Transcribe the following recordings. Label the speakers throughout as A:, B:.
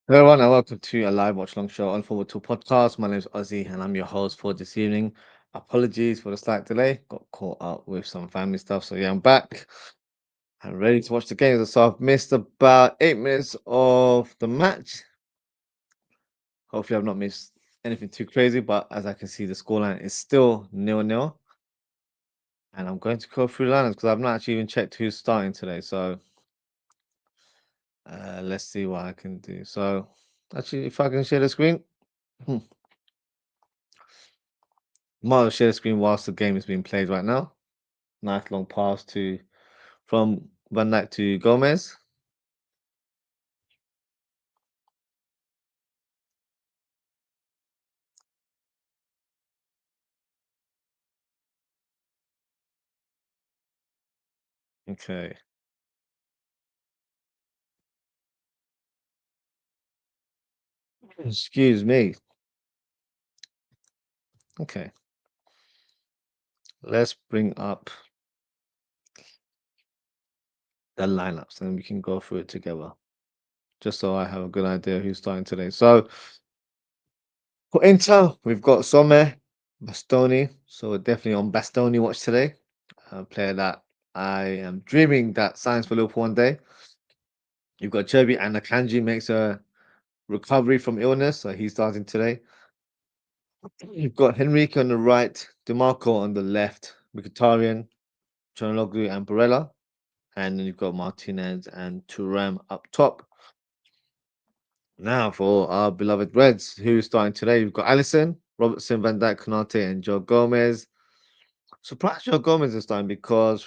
A: Hello, everyone, and welcome to a live watch long show on Forward to Podcast. My name is Ozzie, and I'm your host for this evening. Apologies for the slight delay. Got caught up with some family stuff, so yeah, I'm back. I'm ready to watch the games. So I've missed about 8 minutes of the match. Hopefully, I've not missed anything too crazy, but as I can see, the scoreline is still 0-0. And I'm going to go through lineups because I've not actually even checked who's starting today. So let's see what I can do. So actually, if I can share the screen. Might share the screen whilst the game is being played right now. Nice long pass to from Van Dijk to Gomez. Okay. Excuse me. Okay. Let's bring up the lineups and we can go through it together. Just so I have a good idea who's starting today. So for Inter, we've got Sommer, Bastoni. So we're definitely on Bastoni watch today. A player that I am dreaming that signs for Liverpool one day. You've got Cherby and Akanji makes a recovery from illness, so he's starting today. You've got Henrique on the right, DeMarco on the left, Mkhitaryan, Chanaloglu, and Barella. And then you've got Martinez and Turam up top. Now for our beloved Reds, who's starting today, we've got Allison, Robertson, Van Dijk, Konate, and Joe Gomez. Surprised Joe Gomez is starting because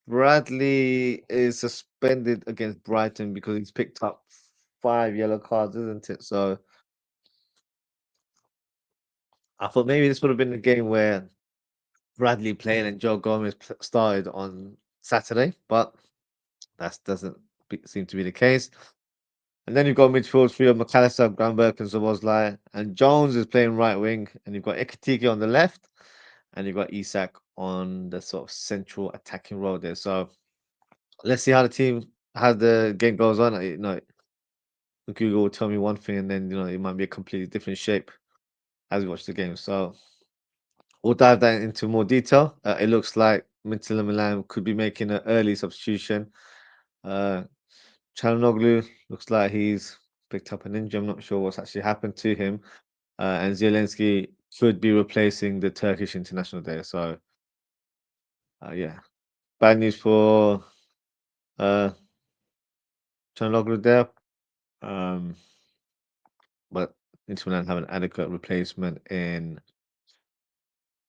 A: Bradley is suspended against Brighton because he's picked up 5 yellow cards, isn't it? So I thought maybe this would have been the game where Bradley playing and Joe Gomez started on Saturday, but that doesn't seem to be the case. And then you've got midfield three of McAllister, Granberg, and Zabozlai, and Jones is playing right wing, and you've got Ekitike on the left, and you've got Isak on the sort of central attacking role there. So let's see how the game goes on. Google will tell me one thing, and then it might be a completely different shape as we watch the game. So we'll dive that into more detail. It looks like Inter Milan could be making an early substitution. Uh, Çalhanoğlu looks like he's picked up an injury. I'm not sure what's actually happened to him. And Zelensky could be replacing the Turkish international there. So, yeah, bad news for uh, Çalhanoğlu there. Um, but Inter Milan have an adequate replacement in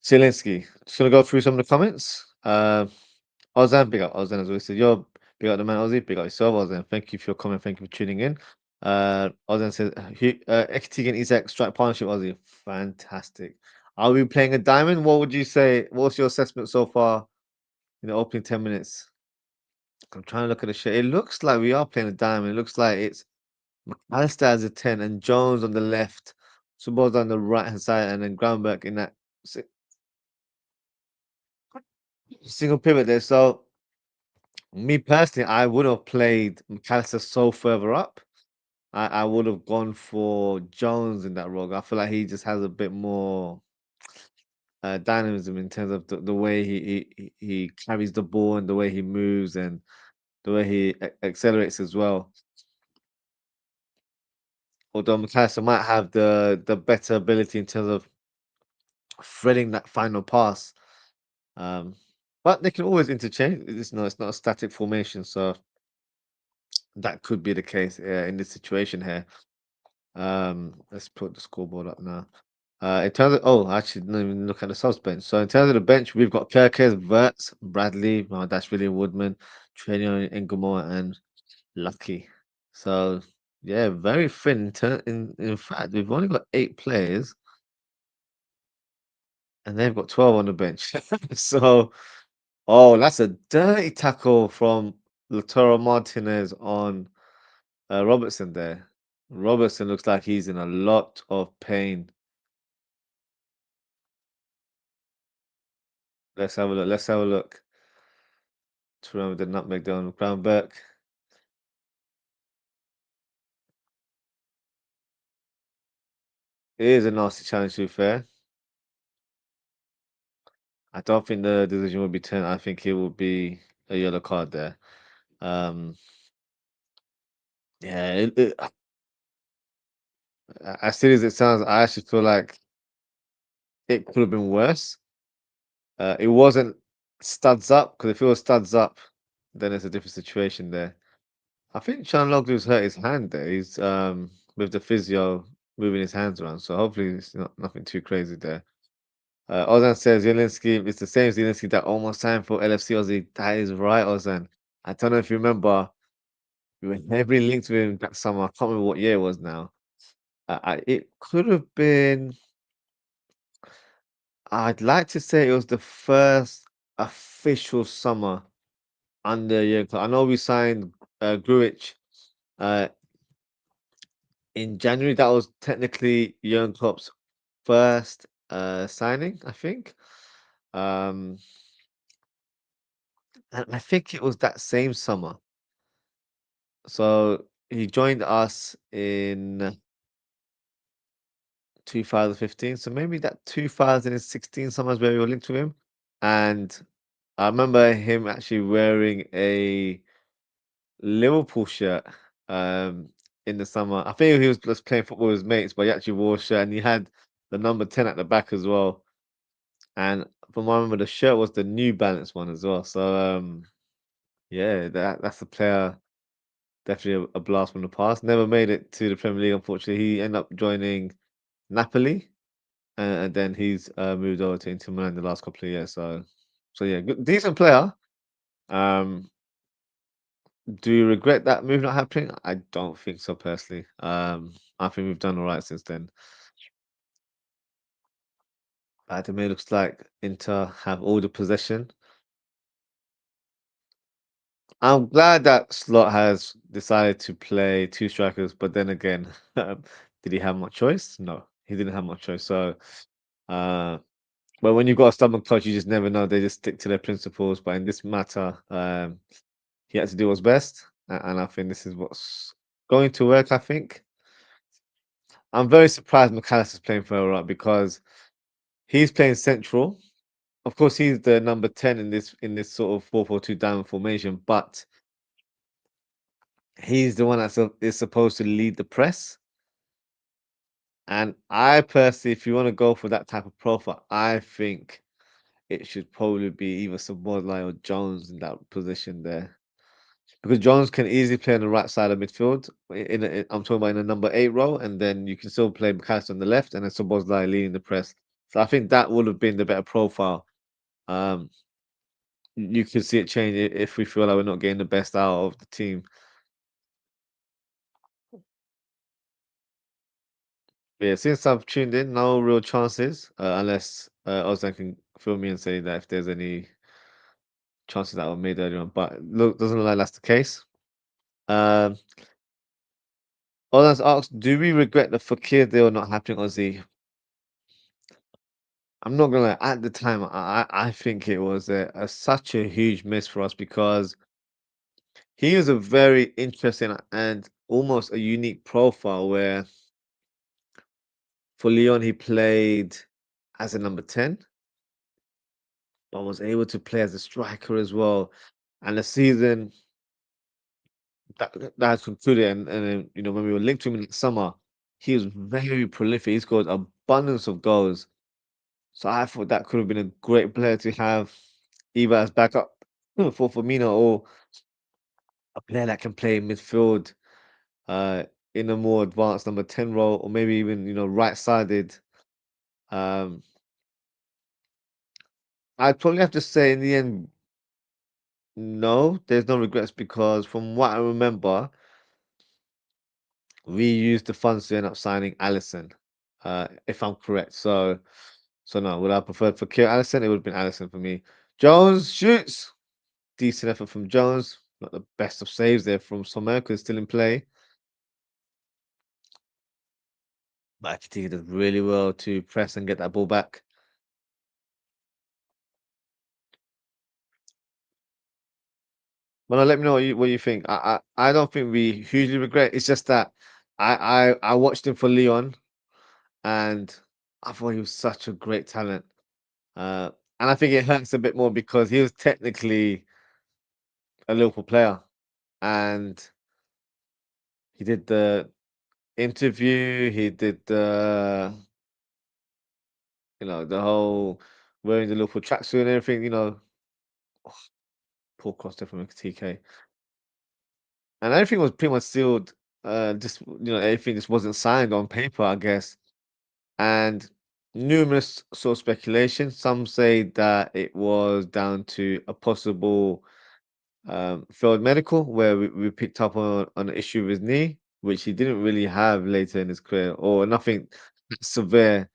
A: Zelensky. Just gonna go through some of the comments. Ozan, big up Ozan as well. So yo, big up the man Ozzy, big up yourself, Ozan. Thank you for your comment. Thank you for tuning in. Ozan says, Ekiti and Isak strike partnership, Ozzy. Fantastic. Are we playing a diamond? What would you say? What's your assessment so far in the opening 10 minutes? I'm trying to look at the shit. It looks like we are playing a diamond. It looks like it's McAllister as a 10 and Jones on the left, Subos on the right hand side, and then Groundberg in that si- single pivot there. So, me personally, I would have played McAllister so further up. I would have gone for Jones in that role. I feel like he just has a bit more dynamism in terms of the way he carries the ball and the way he moves and the way he accelerates as well. Although McAllister might have the better ability in terms of threading that final pass. Um, but they can always interchange. It's not a static formation, so that could be the case in this situation here. Let's put the scoreboard up now. In terms of actually, didn't even look at the subs bench. So in terms of the bench, we've got Kirkes, Verts, Bradley, that's William Woodman, Trenio, Ingamo, and Lucky. So yeah, very thin. In fact, we've only got 8 players, and they've got 12 on the bench. So that's a dirty tackle from Lautaro Martinez on Robertson there. Robertson looks like he's in a lot of pain. Let's have a look. Let's have a look. To remember the nutmeg down Groundberg. it is a nasty challenge, to be fair. I don't think the decision will be 10. I think it will be a yellow card there. Um, yeah, as silly as it sounds, I actually feel like it could have been worse. It wasn't studs up, because if it was studs up, then it's a different situation there. I think Sean Loglu's hurt his hand there. He's with the physio moving his hands around, so hopefully it's not nothing too crazy there. Ozan says Zielinski, it's the same Zielinski that almost signed for LFC Ozzy. That is right, Ozan. I don't know if you remember, we were heavily linked with him that summer. I can't remember what year it was now. It could have been, I'd like to say it was the first official summer under Jurgen Klopp. I know we signed Grujic uh, in January. That was technically Jurgen Klopp's first signing, I think. Um, and I think it was that same summer. So he joined us in 2015. So maybe that 2016 summer is where we were linked to him. And I remember him actually wearing a Liverpool shirt in the summer. I think he was just playing football with his mates, but he actually wore a shirt and he had the number 10 at the back as well. And from what I remember, the shirt was the New Balance one as well. So yeah, that's a player, definitely a blast from the past. Never made it to the Premier League, unfortunately. He ended up joining Napoli, and then he's moved over to Inter Milan the last couple of years. So yeah, decent player. Um, do you regret that move not happening? I don't think so personally. I think we've done all right since then. But to me, it looks like Inter have all the possession. I'm glad that Slot has decided to play two strikers, but then again, did he have much choice? No, he didn't have much choice. So, uh, but when you've got a stubborn coach, you just never know. They just stick to their principles. But in this matter, he had to do what's best, and I think this is what's going to work. I think I'm very surprised McAllister's playing for Alright because he's playing central. Of course, he's the number 10 in this sort of 4-4-2 diamond formation, but he's the one is supposed to lead the press. And I personally, if you want to go for that type of profile, I think it should probably be either Szoboszlai or Jones in that position there. Because Jones can easily play on the right side of midfield. I'm talking about in a number 8 role, and then you can still play McAllister on the left, and then Szoboszlai leading the press. So I think that would have been the better profile. Um, you can see it change if we feel like we're not getting the best out of the team. But yeah, since I've tuned in, no real chances, unless Ozan can fill me and say that if there's any chances that were made earlier on. But look, doesn't look like that's the case. Um, Ozan's asked, do we regret the Fakir deal not happening, Ozzy? I'm not gonna lie, at the time, I think it was such a huge miss for us because he was a very interesting and almost a unique profile where for Leon he played as a number 10, but was able to play as a striker as well. And the season that has concluded, and then, when we were linked to him in the summer, he was very prolific. He scored abundance of goals. So I thought that could have been a great player to have either as backup for Firmino or a player that can play midfield uh, in a more advanced number 10 role, or maybe even, right-sided. Um, I'd probably have to say in the end, no, there's no regrets because from what I remember, we used the funds to end up signing Allison, if I'm correct. So no, would I prefer for Kier Allison? It would have been Allison for me. Jones shoots. Decent effort from Jones. Not the best of saves there from Sommer because still in play. But I think he did really well to press and get that ball back. But no, let me know what you think. I don't think we hugely regret. It's just that I watched him for Leon and I thought he was such a great talent. Uh, and I think it hurts a bit more because he was technically a Liverpool player, and he did the interview, he did the whole wearing the Liverpool tracksuit and everything. Poor cross there from TK, and everything was pretty much sealed. Just everything just wasn't signed on paper, I guess. And numerous sort of speculation. Some say that it was down to a possible failed medical where we picked up on an issue with his knee, which he didn't really have later in his career, or nothing severe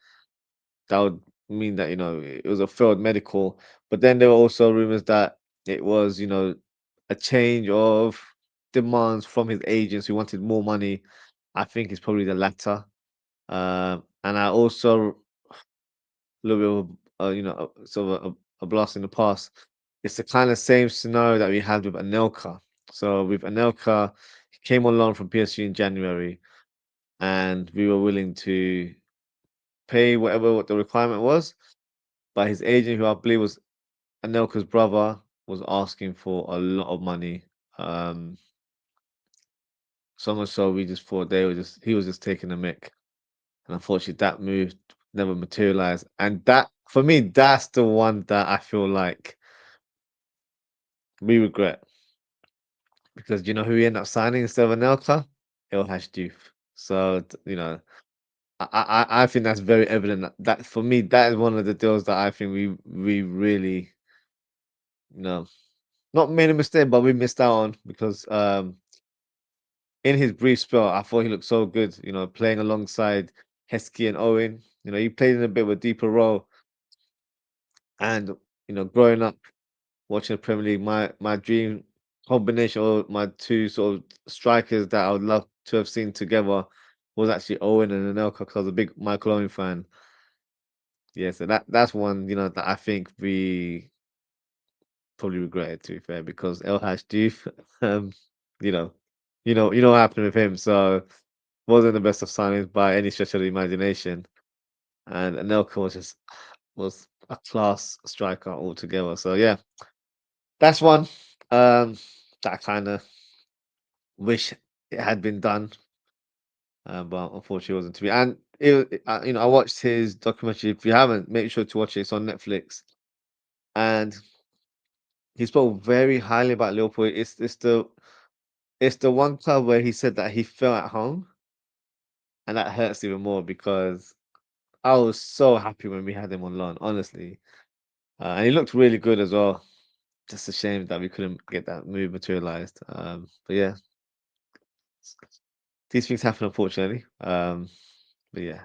A: that would mean that it was a failed medical. But then there were also rumors that it was a change of demands from his agents who wanted more money. I think it's probably the latter. And I also a little bit of sort of a blast in the past. It's the kind of same scenario that we had with Anelka. So with Anelka, he came on loan from PSG in January, and we were willing to pay whatever what the requirement was. But his agent, who I believe was Anelka's brother, was asking for a lot of money. Um, so much so we just thought he was just taking a mick. And unfortunately that move never materialized. And that for me, that's the one that I feel like we regret. Because do you know who we end up signing instead of Anelka? Ilhash Diouf. So I think that's very evident that for me that is one of the deals that I think we really you know not made a mistake, but we missed out on because in his brief spell I thought he looked so good. Playing alongside Heskey and Owen. He played in a bit of a deeper role, and growing up watching the Premier League, my dream combination or my two sort of strikers that I would love to have seen together was actually Owen and Anelka because I was a big Michael Owen fan. Yeah, so that's one that I think we probably regretted, to be fair, because El Hadji, um, you know, what happened with him, so wasn't the best of signings by any stretch of the imagination. And Anelka was a class striker altogether. So yeah, that's one that I kind of wish it had been done, but unfortunately it wasn't to be. And I watched his documentary. If you haven't, make sure to watch it. It's on Netflix, and he spoke very highly about Liverpool. It's the one club where he said that he felt at home, and that hurts even more because I was so happy when we had him on loan, honestly, and he looked really good as well. Just a shame that we couldn't get that move materialized. But yeah, these things happen, unfortunately. But yeah,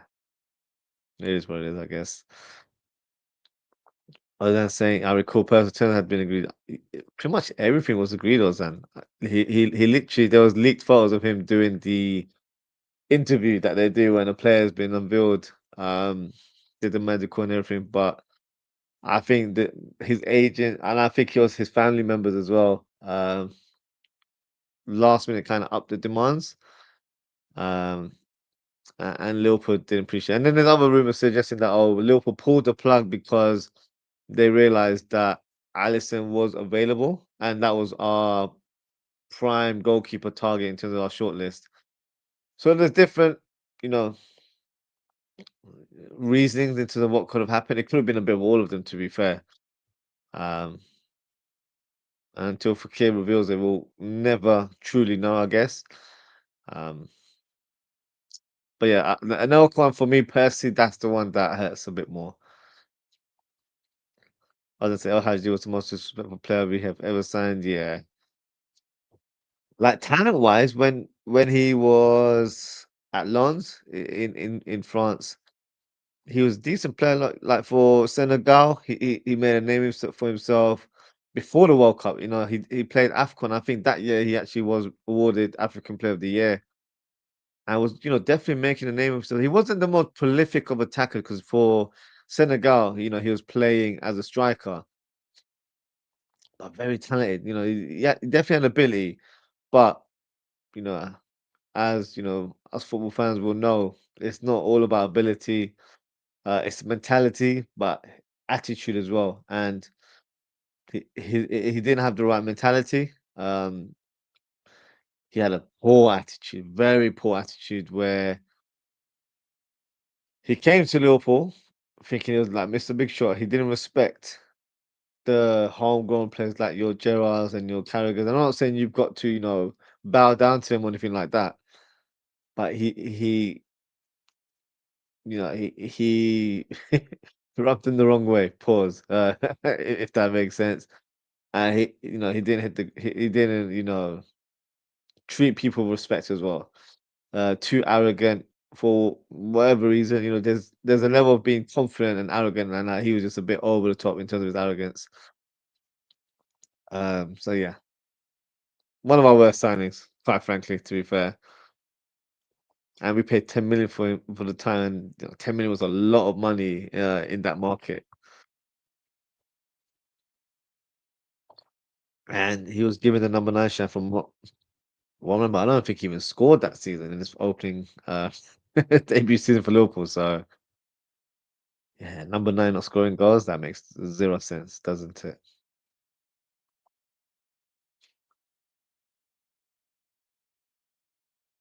A: it is what it is, I guess. Other than saying, I recall personal terms had been agreed. Pretty much everything was agreed, Ozan. He literally there was leaked photos of him doing the interview that they do when a player's been unveiled. Did the medical and everything, but I think that his agent and I think it was his family members as well. Last minute kind of upped the demands. Um, and Liverpool didn't appreciate it. And then there's other rumors suggesting that Liverpool pulled the plug because they realized that Allison was available, and that was our prime goalkeeper target in terms of our shortlist. So there's different, you know, reasonings into what could have happened. It could have been a bit of all of them, to be fair. Um, until Fakir reveals it, we'll never truly know, I guess. Um, but yeah, another one for me personally, that's the one that hurts a bit more. I was gonna say, El Hadji was the most disrespectful player we have ever signed. Yeah, like talent wise, when he was at Lens in France, he was a decent player. Like for Senegal, he made a name for himself before the World Cup. He played AFCON. I think that year he actually was awarded African Player of the Year. And was definitely making a name of himself. He wasn't the most prolific of attacker because for Senegal, he was playing as a striker, but very talented. He definitely had ability, but you know, as us football fans will know, it's not all about ability. It's mentality, but attitude as well. And he didn't have the right mentality. He had a poor attitude, very poor attitude, where he came to Liverpool thinking he was like Mr. Big Shot. He didn't respect the homegrown players like your Gerrards and your Carragher. I'm not saying you've got to, bow down to him or anything like that, but he he rubbed him the wrong way. Pause. If that makes sense. And he didn't he didn't, treat people with respect as well. Too arrogant for whatever reason. There's a level of being confident and arrogant, and he was just a bit over the top in terms of his arrogance. So yeah, one of our worst signings, quite frankly, to be fair. And we paid 10 million for him for the time. And 10 million was a lot of money in that market. And he was given the number 9 shine from what I remember. I don't think he even scored that season in his opening debut season for Liverpool. So yeah, number 9 not scoring goals, that makes zero sense, doesn't it?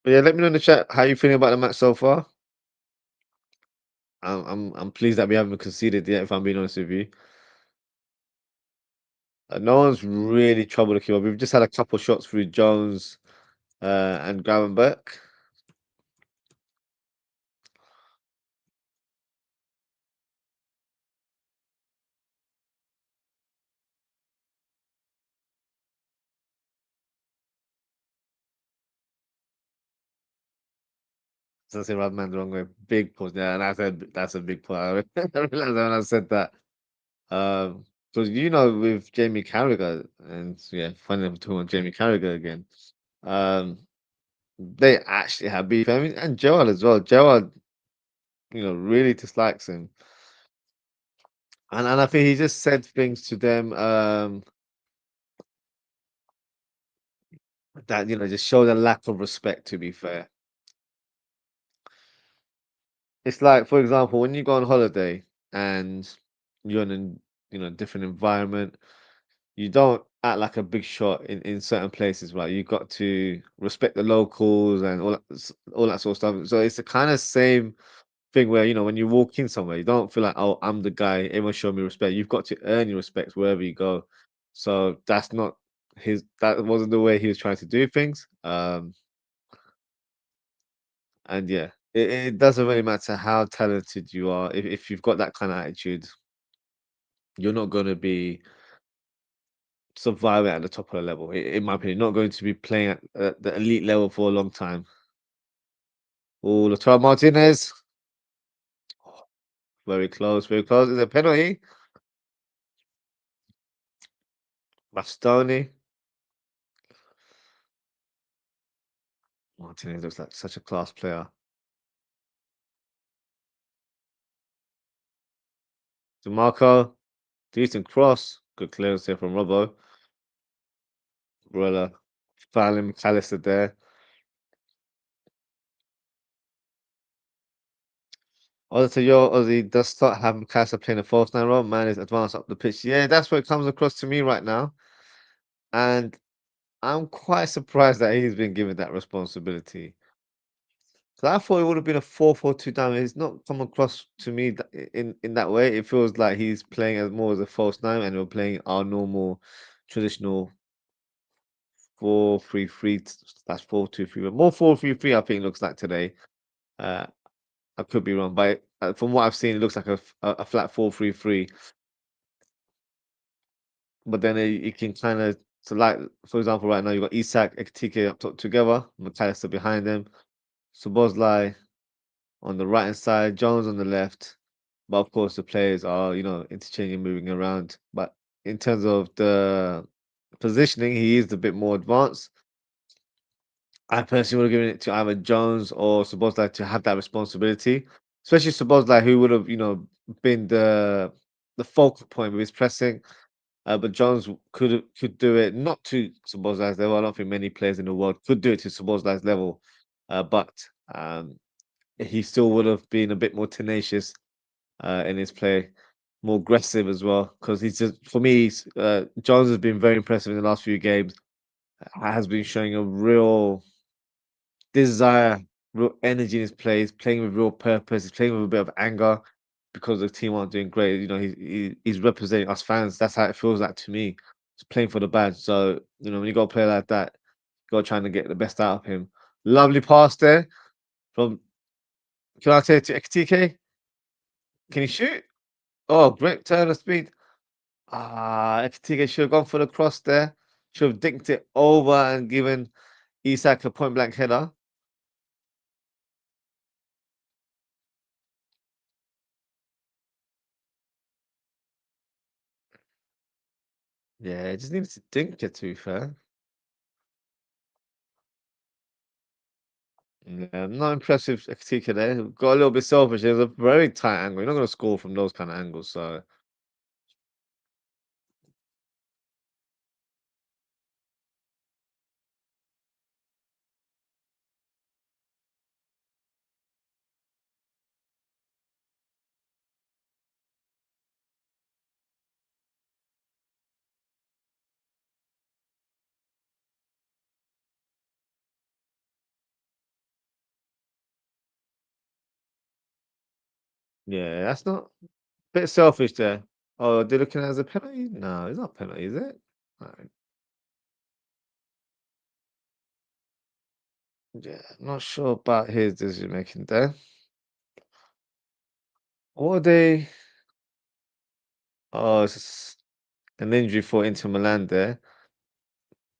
A: But yeah, let me know in the chat how you feeling about the match so far. I'm pleased that we haven't conceded yet, if I'm being honest with you. No one's really troubled the keeper. We've just had a couple shots through Jones and Gravenberch. So I say Rodman the wrong way. Big pause. Yeah, and I said that's a big pause. I realized that when I said that. Because with Jamie Carragher, and yeah, funny enough talking about Jamie Carragher again. Um, they actually have beef. I mean, and Gerald as well. Gerald, really dislikes him, and I think he just said things to them that just showed a lack of respect. To be fair, it's like, for example, when you go on holiday and you're in a different environment, you don't act like a big shot in certain places, right? You've got to respect the locals and all that sort of stuff. So it's the kind of same thing where, when you walk in somewhere, you don't feel like, oh, I'm the guy, everyone show me respect. You've got to earn your respect wherever you go. So that wasn't the way he was trying to do things. And yeah, it doesn't really matter how talented you are. If you've got that kind of attitude, you're not going to be surviving at the top of the level. In my opinion, not going to be playing at the elite level for a long time. Oh, Lautaro Martinez, very close, very close. Is it a penalty? Bastoni. Martinez looks like such a class player. DeMarco, decent cross. Good clearance here from Robbo. Barella, Fallon, McAllister there. Also, Ozzie does start having McAllister playing a false nine role. Man is advanced up the pitch. Yeah, that's what it comes across to me right now. And I'm quite surprised that he's been given that responsibility. So I thought it would have been a 4-4-2 down. It's not come across to me in that way. It feels like he's playing as more as a false nine, and we're playing our normal, traditional 4-3-3. That's 4-2-3, but more 4-3-3. I think it looks like today. Uh, I could be wrong, but from what I've seen, it looks like a flat 4-3-3. But then it can kind of, so like, for example, right now you've got Isak, Ekitike up top together, McAllister behind them, Szoboszlai on the right hand side, Jones on the left. But of course, the players are, interchanging, moving around. But in terms of the positioning, he is a bit more advanced. I personally would have given it to either Jones or Szoboszlai to have that responsibility, especially Szoboszlai, who would have, been the focal point with his pressing. But Jones could do it, not to Szoboszlai's level. I don't think many players in the world could do it to Szoboszlai's level. But he still would have been a bit more tenacious in his play, more aggressive as well. Because he's just for me, Jones has been very impressive in the last few games. Has been showing a real desire, real energy in his play. He's playing with real purpose. He's playing with a bit of anger because the team aren't doing great. You know, he's representing us fans. That's how it feels like to me. He's playing for the badge. So when you got a player like that, you got trying to get the best out of him. Lovely pass there from Canate to XTK. Can he shoot? Oh, great turn of speed. XTK should have gone for the cross there. Should have dinked it over and given Isak a point blank header. Yeah, just needed to dink it, to be fair. Yeah, not impressive XTK there. Got a little bit selfish. It was a very tight angle. You're not going to score from those kind of angles. So, yeah, that's not bit selfish there. Oh, they're looking at it as a penalty? No, it's not a penalty, is it? Right. Yeah, not sure about his decision making there. What are they? Oh, it's an injury for Inter Milan there.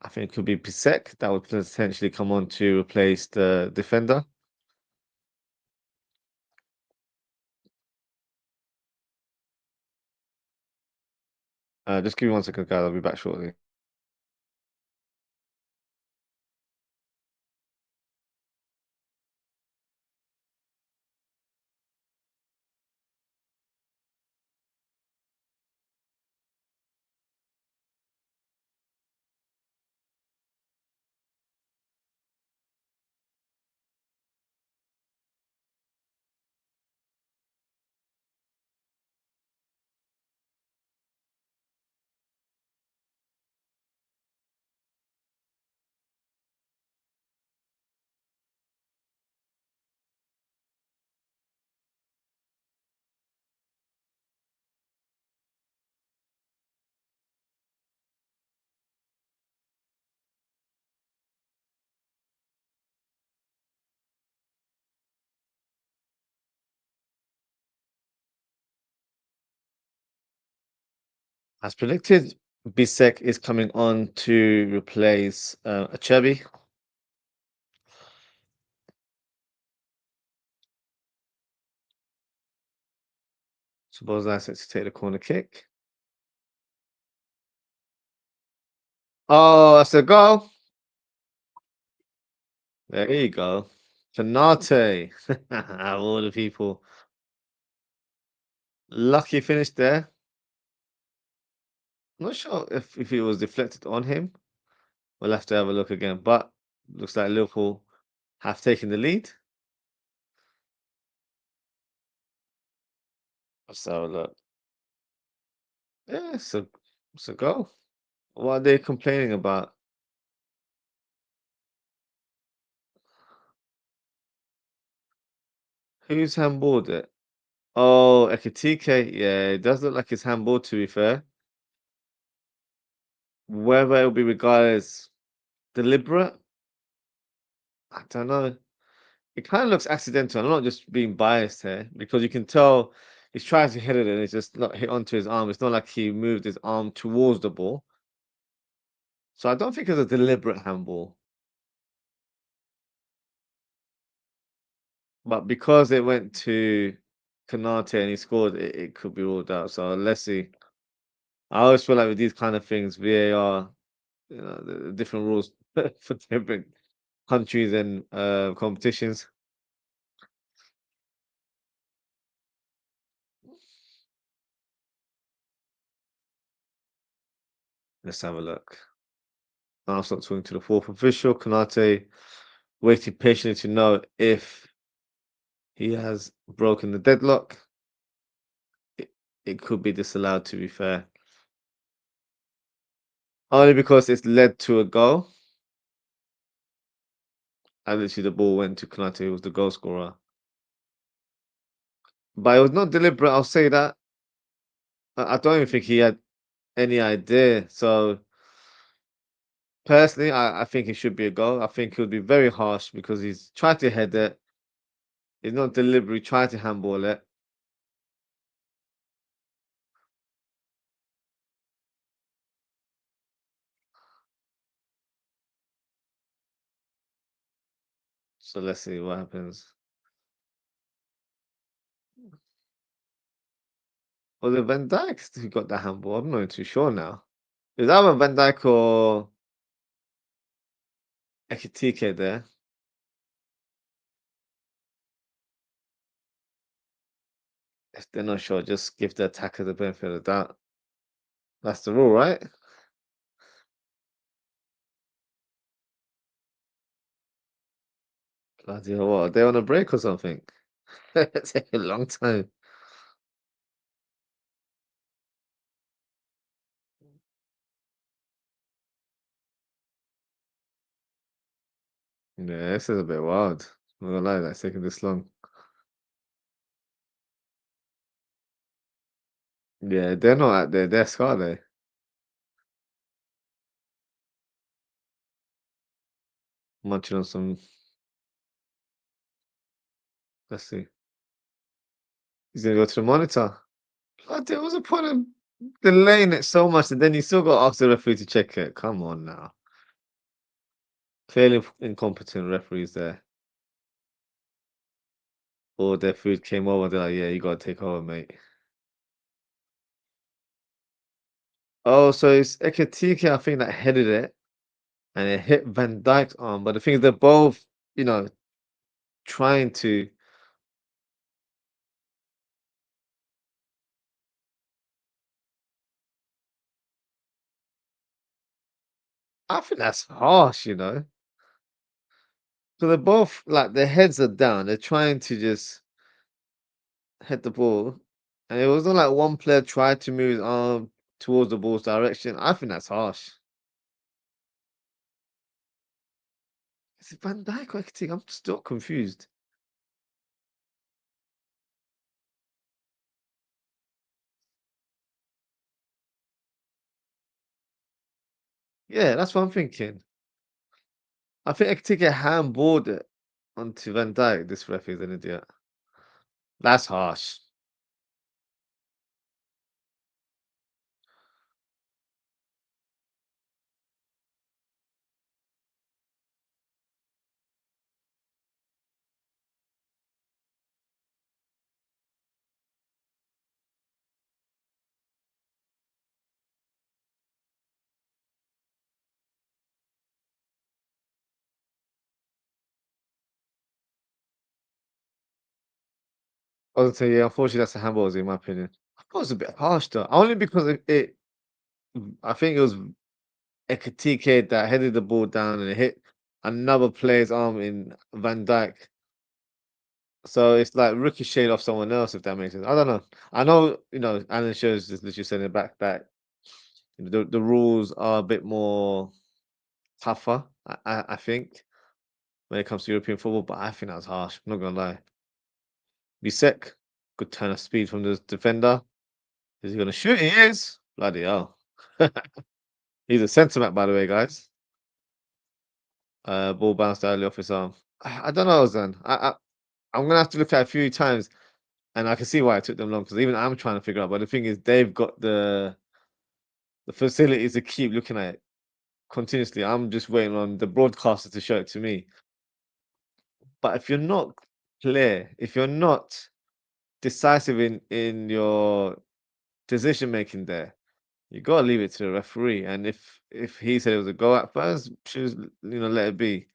A: I think it could be Pisek that would potentially come on to replace the defender. Just give me 1 second, guys. I'll be back shortly. As predicted, Bisek is coming on to replace Acerbi. Suppose that's it to take the corner kick. Oh, that's a goal. There you go. Canate. All the people. Lucky finish there. Not sure if it was deflected on him. We'll have to have a look again. But looks like Liverpool have taken the lead. Let's have a look. Yeah, it's a goal. What are they complaining about? Who's handballed it? Oh, Ekitike. Yeah, it does look like it's handball, to be fair. Whether it'll be regarded as deliberate, I don't know. It kind of looks accidental. I'm not just being biased here because you can tell he's trying to hit it and it's just not hit onto his arm. It's not like he moved his arm towards the ball. So I don't think it's a deliberate handball. But because it went to Kanate and he scored, it could be ruled out. So let's see. I always feel like with these kind of things, VAR, the different rules for different countries and competitions. Let's have a look. Arsenal talking to the fourth official. Kanate waited patiently to know if he has broken the deadlock. It, it could be disallowed, to be fair, only because it's led to a goal. And literally, the ball went to Konate, who was the goal scorer. But it was not deliberate. I'll say that. I don't even think he had any idea. So personally, I think it should be a goal. I think it would be very harsh because he's tried to head it. He's not deliberately trying to handball it. So let's see what happens. Was it Van Dijk who got the handball? I'm not too sure now. It was either Van Dijk or Ekitike there. If they're not sure, just give the attacker the benefit of the doubt. That's the rule, right? Bloody hell, what? Are they on a break or something? It's a long time. Yeah, this is a bit wild. I'm not gonna lie, that's taking this long. Yeah, they're not at their desk, are they? Munching on some. Let's see. He's gonna go to the monitor. There was a point of delaying it so much, and then you still got to ask the referee to check it. Come on now. Clearly incompetent referees there. Or their food came over, they're like, yeah, you gotta take over, mate. Oh, so it's Ekatike, I think, that headed it, and it hit Van Dijk's arm. But the thing is, they're both, you know, trying to. I think that's harsh, you know. So they're both like their heads are down. They're trying to just hit the ball, and it wasn't like one player tried to move his arm towards the ball's direction. I think that's harsh. Is it Van Dijk or Ekatike? I'm still confused. Yeah, that's what I'm thinking. I think Ekatike handballed it onto Van Dijk. This ref is an idiot. That's harsh. I would say, yeah, unfortunately, that's a handball, in my opinion. I thought it was a bit harsh, though, only because I think it was Ekatike that headed the ball down and it hit another player's arm in Van Dijk. So it's like ricocheted off someone else, if that makes sense. I don't know. I know, Alan Shearer's just literally saying it back that the rules are a bit more tougher, I think, when it comes to European football, but I think that was harsh. I'm not gonna lie. Bisek, good turn of speed from the defender. Is he gonna shoot? He is. Bloody hell. He's a centre back, by the way, guys. Ball bounced early off his arm. I don't know, Zan. I'm gonna have to look at it a few times, and I can see why it took them long because even I'm trying to figure out. But the thing is, they've got the facilities to keep looking at it continuously. I'm just waiting on the broadcaster to show it to me. But if you're not clear, if you're not decisive in your decision making there, you gotta leave it to the referee. And if he said it was a goal at first, choose let it be.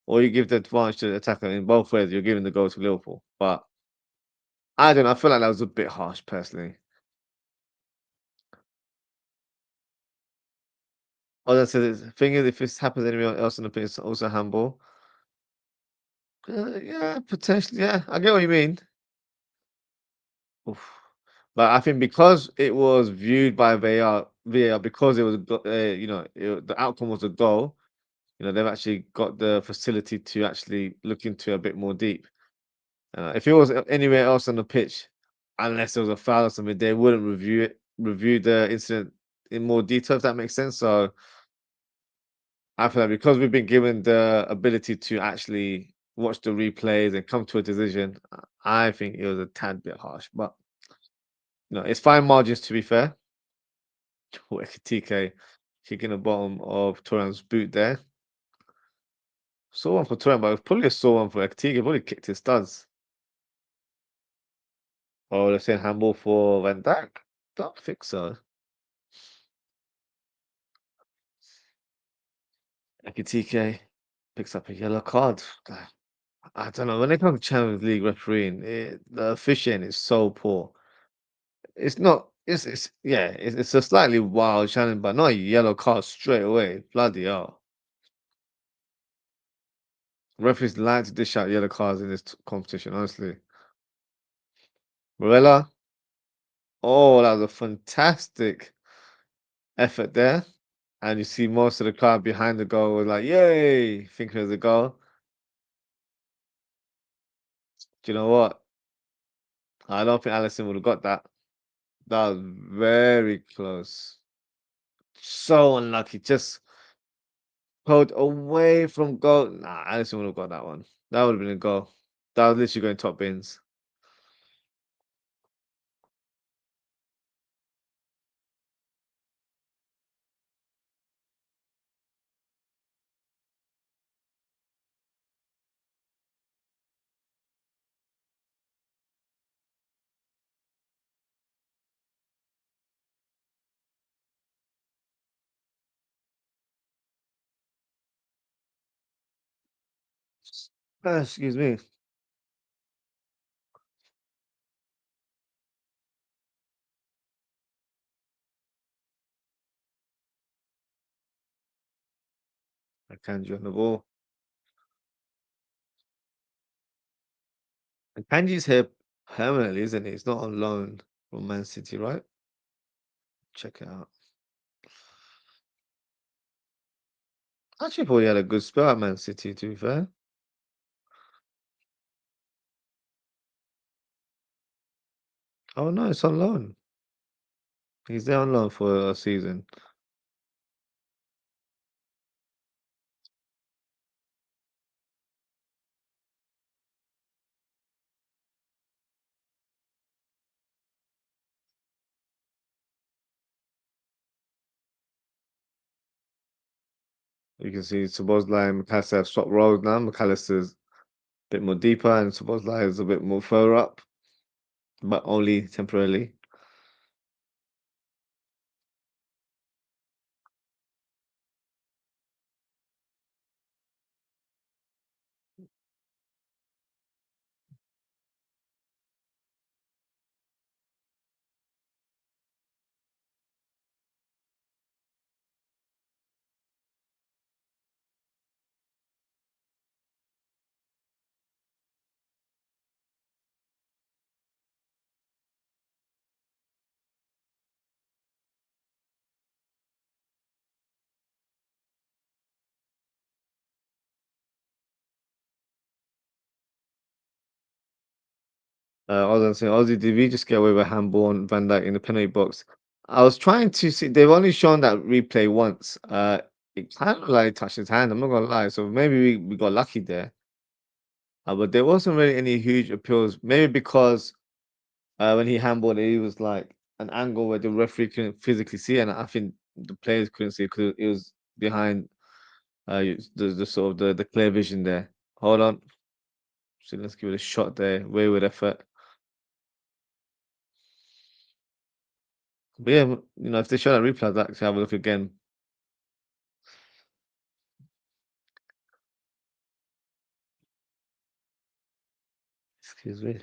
A: Or you give the advantage to the attacker in both ways, you're giving the goal to Liverpool. But I don't know, I feel like that was a bit harsh personally. All I said is the thing is if this happens anywhere else in the pitch, it's also handball. Yeah, potentially. Yeah, I get what you mean. Oof. But I think because it was viewed by VAR because it was, the outcome was a goal. They've actually got the facility to actually look into a bit more deep. If it was anywhere else on the pitch, unless there was a foul or something, they wouldn't review the incident in more detail. If that makes sense. So I feel like because we've been given the ability to actually watch the replays and come to a decision, I think it was a tad bit harsh. But it's fine margins to be fair. TK kicking the bottom of Turan's boot there. Saw one for Turan, but it was probably a sore one for TK. Probably kicked his studs. Oh, they're saying handball for Van Dijk. Don't think so. TK picks up a yellow card. I don't know. When it comes to Champions League refereeing, the officiating is so poor. It's not. It's yeah. It's a slightly wild challenge, but not a yellow card straight away. Bloody hell! Referees like to dish out yellow cards in this competition. Honestly, Morella. Oh, that was a fantastic effort there, and you see most of the crowd behind the goal was like, "Yay!" thinking it was a goal. Do you know what? I don't think Allison would have got that. That was very close. So unlucky. Just pulled away from goal. Nah, Allison would have got that one. That would have been a goal. That was literally going top bins. Excuse me. I can't on the ball. And Kanji's here permanently, isn't he? He's not on loan from Man City, right? Check it out. Actually, thought he had a good spell at Man City, to be fair. Oh, no, it's on loan. He's there on loan for a season. You can see Szoboszlai and McAllister have swapped roles now. McAllister's a bit more deeper, and Szoboszlai is a bit more further up, but only temporarily. I was gonna say, Ozzie, did we just get away with a handball on Van Dijk in the penalty box? I was trying to see. They've only shown that replay once. It kind of like touched his hand. I'm not gonna lie. So maybe we got lucky there. But there wasn't really any huge appeals. Maybe because when he handballed, it was like an angle where the referee couldn't physically see, and I think the players couldn't see because it was behind the sort of the clear vision there. Hold on. So let's give it a shot there. Wayward effort. But yeah, if they show that replay, I'd like to have a look again. Excuse me.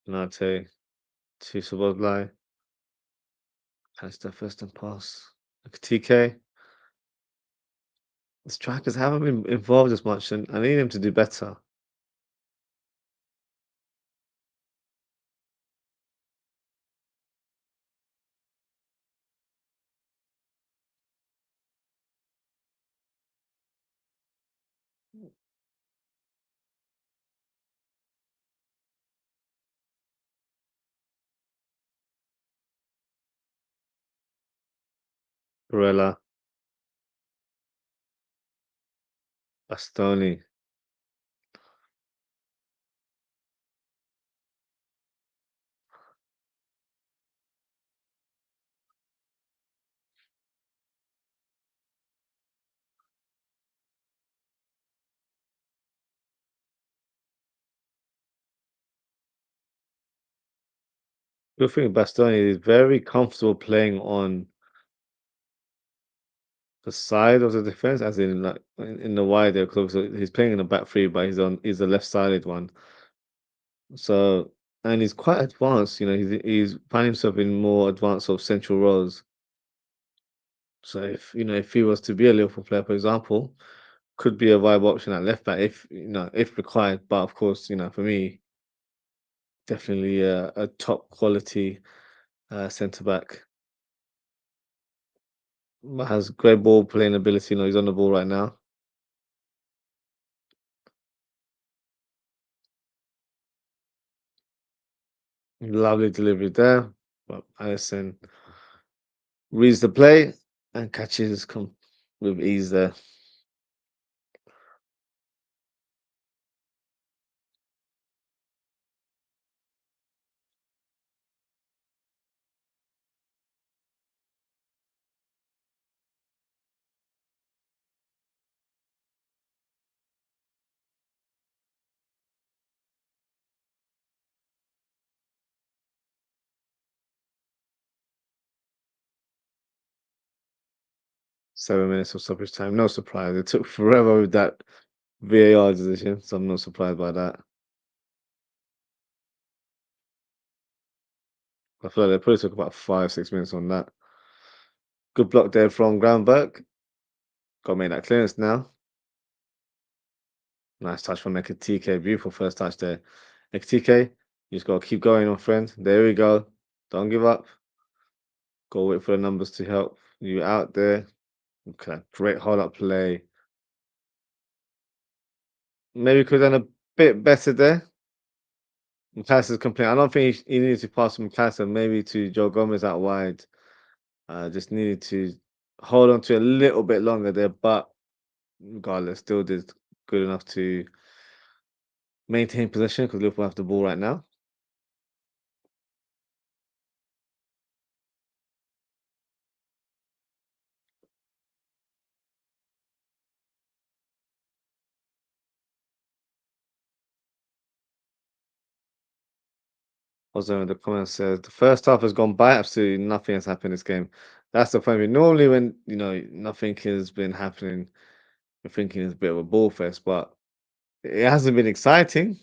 A: Nate to Szoboszlai. Catch the first and pass. Like TK. The strikers haven't been involved as much, and I need him to do better. Barella, Bastoni. Good thing Bastoni is very comfortable playing on the side of the defense, as in like in the wider club. So he's playing in the back three, but he's the left-sided one. So and he's quite advanced. He's finding himself in more advanced sort of central roles. So if he was to be a Liverpool player, for example, could be a viable option at left back if required. But of course, for me, definitely a top quality centre back. Has great ball playing ability. He's on the ball right now. Lovely delivery there. But Alisson reads the play and catches with ease there. 7 minutes of stoppage time. No surprise. It took forever with that VAR decision, so I'm not surprised by that. I feel like they probably took about 5, 6 minutes on that. Good block there from Groundberg. Got to make that clearance now. Nice touch from Ekatike. Beautiful first touch there. Ekatike, you just got to keep going, my friend. There we go. Don't give up. Go wait for the numbers to help you out there. Okay, great hold up play. Maybe could have done a bit better there. McAllister's complete. I don't think he needed to pass from McAllister, maybe to Joe Gomez out wide. Just needed to hold on to a little bit longer there, but regardless, still did good enough to maintain possession because Liverpool have the ball right now. Also, in the comments says the first half has gone by. Absolutely nothing has happened this game. That's the point. Normally, when nothing has been happening, you're thinking it's a bit of a ball fest, but it hasn't been exciting.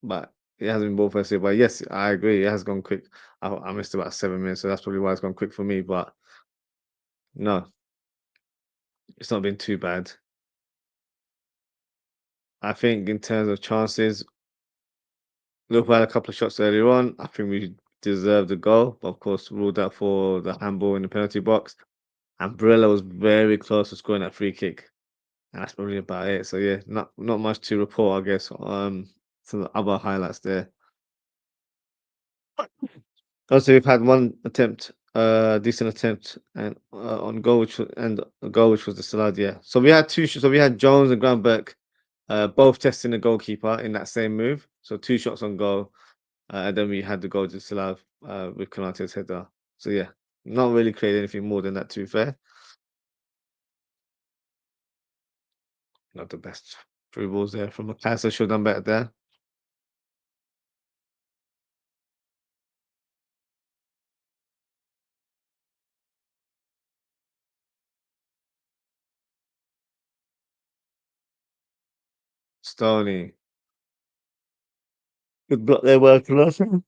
A: But it hasn't been ball fest. But yes, I agree. It has gone quick. I missed about 7 minutes, so that's probably why it's gone quick for me. But no, it's not been too bad. I think in terms of chances, Liverpool had a couple of shots earlier on. I think we deserved the goal, but of course ruled out for the handball in the penalty box. And Barella was very close to scoring that free kick. And that's probably about it. So yeah, not much to report, I guess. Some of the other highlights there. Also, we've had one attempt, decent attempt, and on goal, and a goal which was the Salah. Yeah. So we had two shots. So we had Jones and Grandberg, both testing the goalkeeper in that same move. So two shots on goal, and then we had the goal to Salah with Konate's header. So yeah, not really creating anything more than that. To be fair, not the best through balls there from McAllister. Should have done better there. Stoney, good block there, working.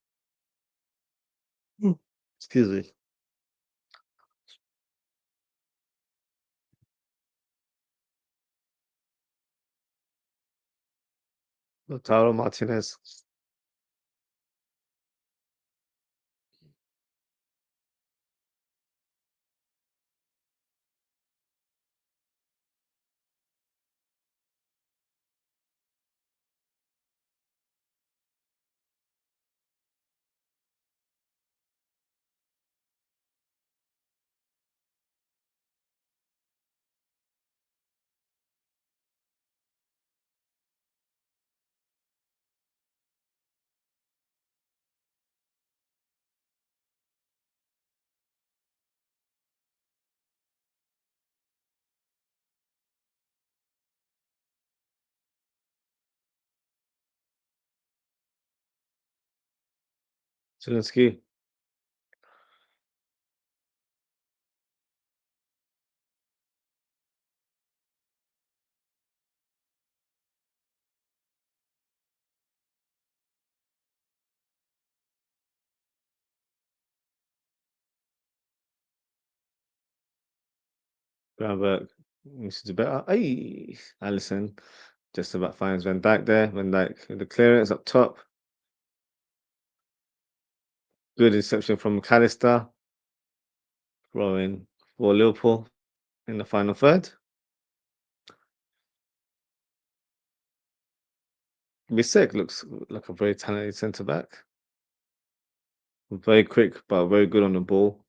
A: Mm. Excuse me. Lautaro Martinez. Zelensky. Groundwork needs to do better. Hey, Allison just about finds Van Dijk there. Van Dijk with the clearance up top. Good interception from McAllister. Throwing for Liverpool in the final third. Bisek looks like a very talented centre back. Very quick, but very good on the ball.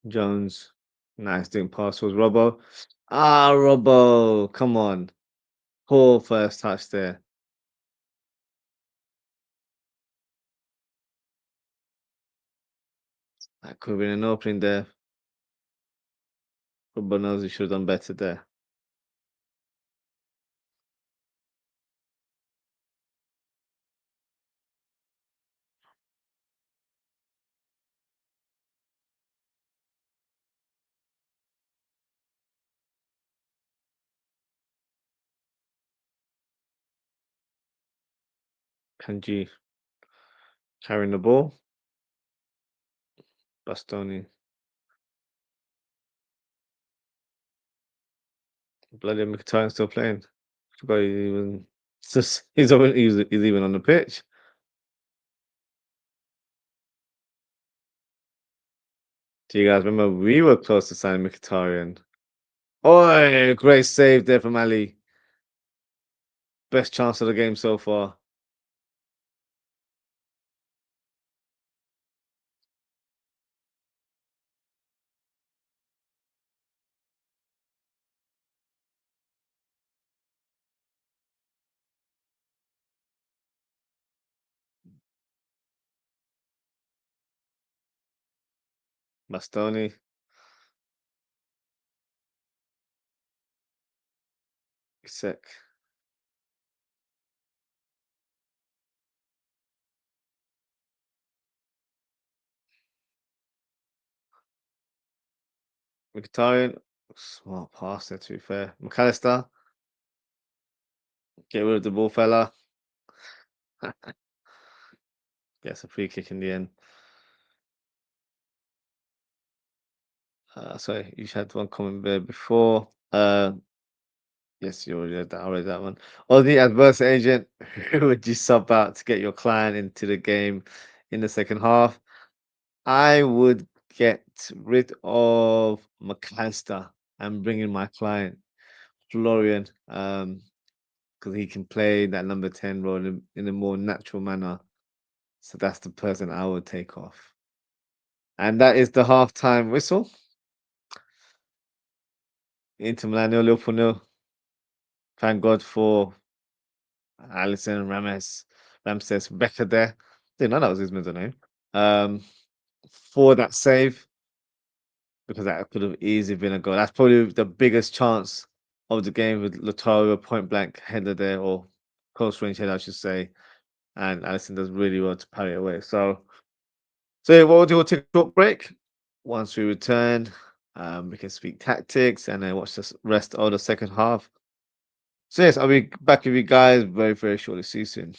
A: Jones, nice didn't pass was Robbo. Ah, Robbo, come on. Poor first touch there. That could have been an opening there. Robbo knows he should have done better there. Kanji carrying the ball. Bastoni. Bloody Mkhitaryan still playing. Forgot he even he's even on the pitch. Do you guys remember we were close to signing Mkhitaryan? Oh, great save there from Ali. Best chance of the game so far. Bastoni. Sick. Mkhitaryan. Smart pass there, to be fair. McAllister. Get rid of the ball, fella. Gets a free kick in the end. Sorry, you had one comment there before. Yes, you already had that. Already that one. Or the adverse agent, who would you sub out to get your client into the game in the second half? I would get rid of McAllister and bring in my client, Florian, because he can play that number 10 role in a more natural manner. So that's the person I would take off. And that is the halftime whistle. Inter Milan 0, Liverpool 0. Thank God for Alisson Ramses Becker there. Didn't know that was his middle name. Um, for that save, because that could have easily been a goal. That's probably the biggest chance of the game with Lautaro point blank header there, or close range header, I should say. And Alisson does really well to parry away. So yeah, what we'll do, we'll take a short break. Once we return, we can speak tactics and then watch the rest of the second half. So yes, I'll be back with you guys very, very shortly. See you soon.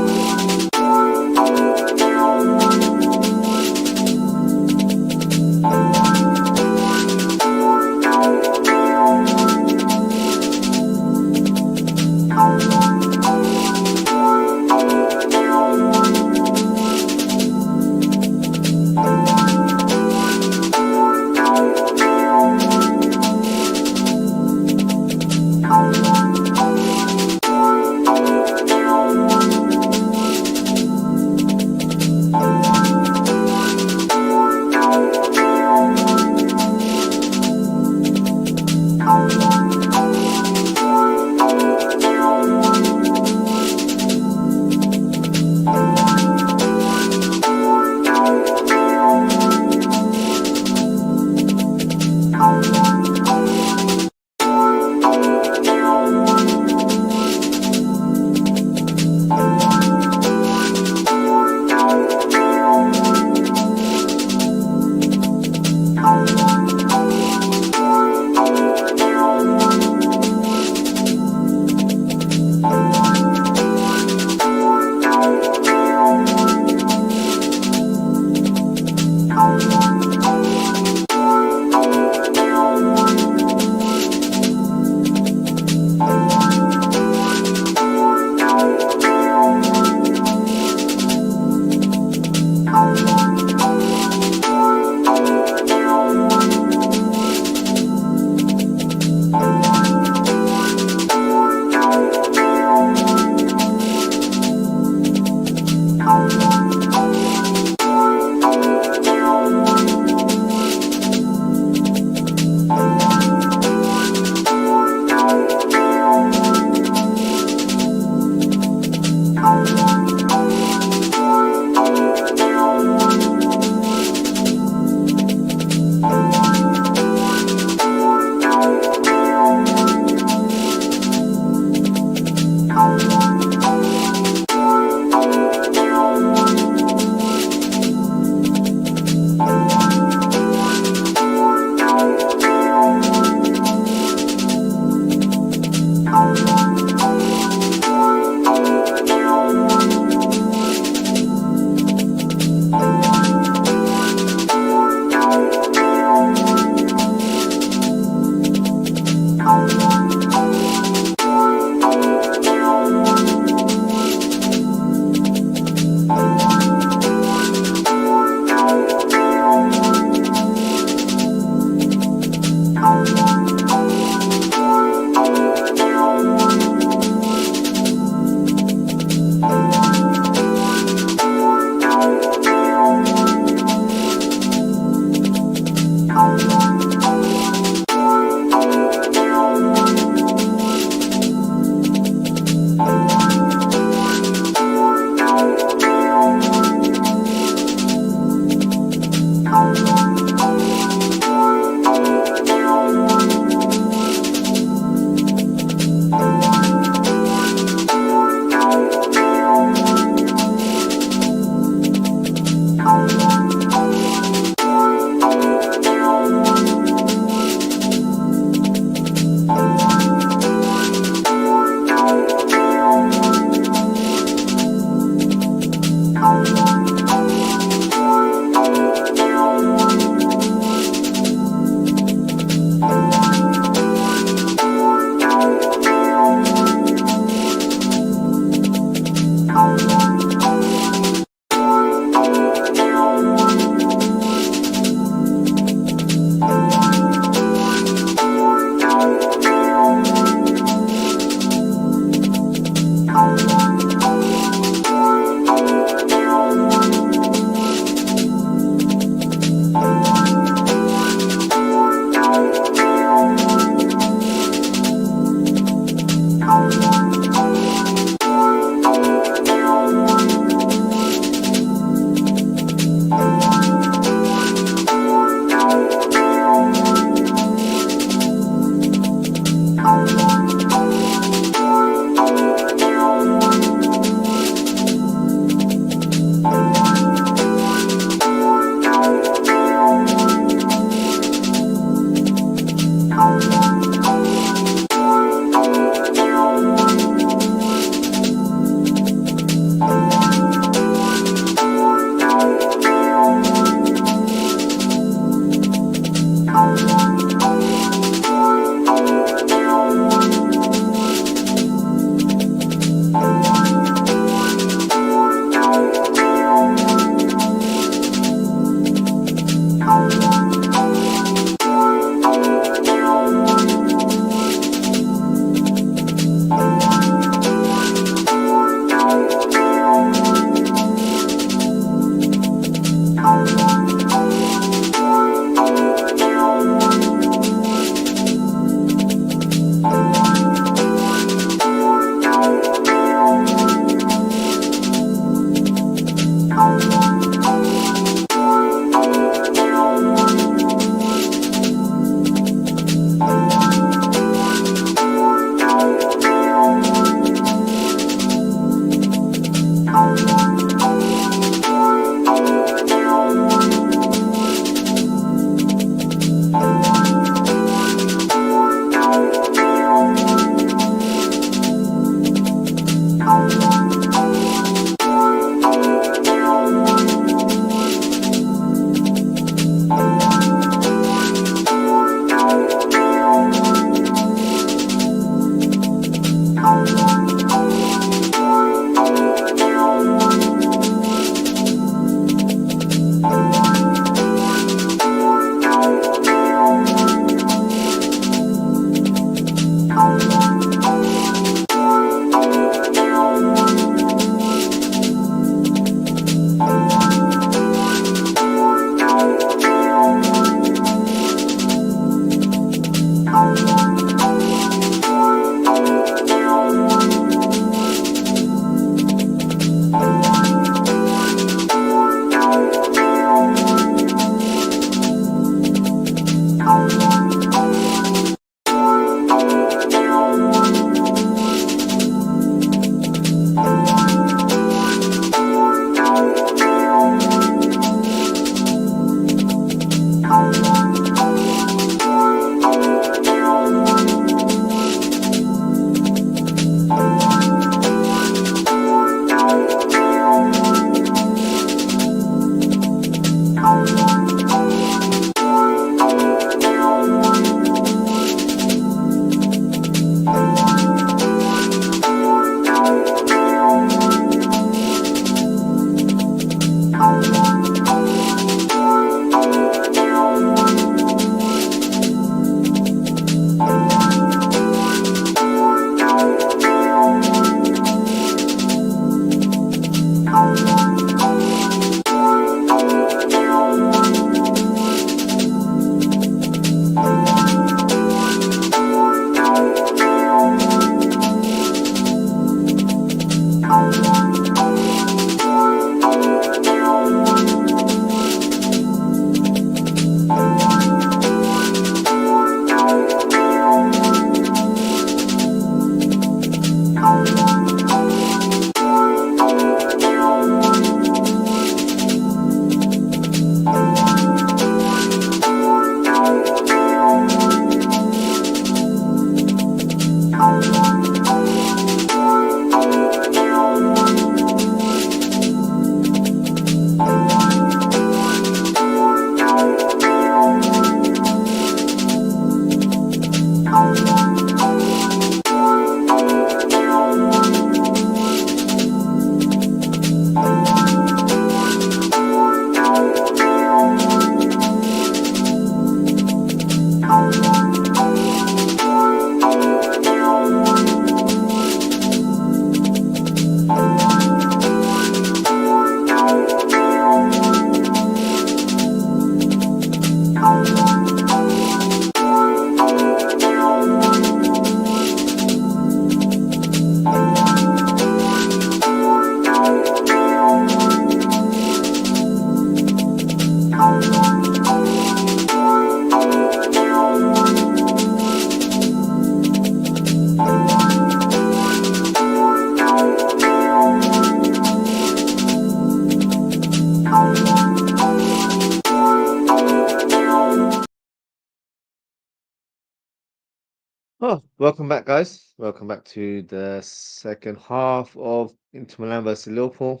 A: Oh, welcome back, guys. Welcome back to the second half of Inter Milan versus Liverpool.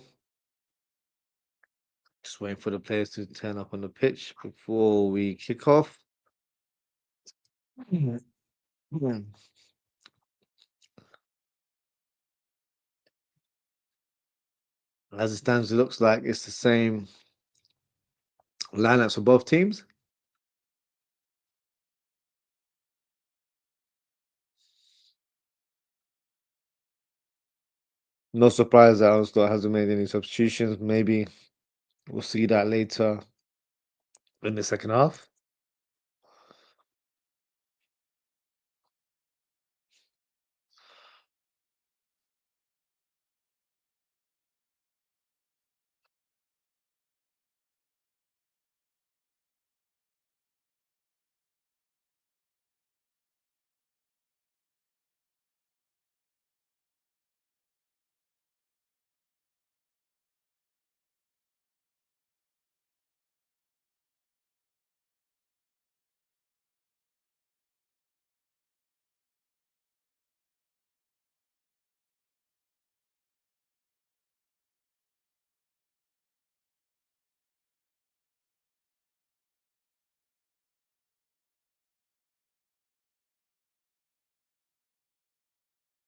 A: Just waiting for the players to turn up on the pitch before we kick off. Mhm. Mhm. As it stands, it looks like it's the same lineups for both teams. No surprise that Ozwrld hasn't made any substitutions. Maybe we'll see that later in the second half.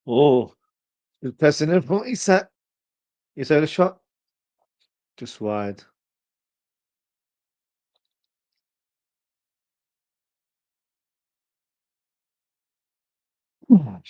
A: Oh, he's pressing in front. He's had a shot just wide. Mhm.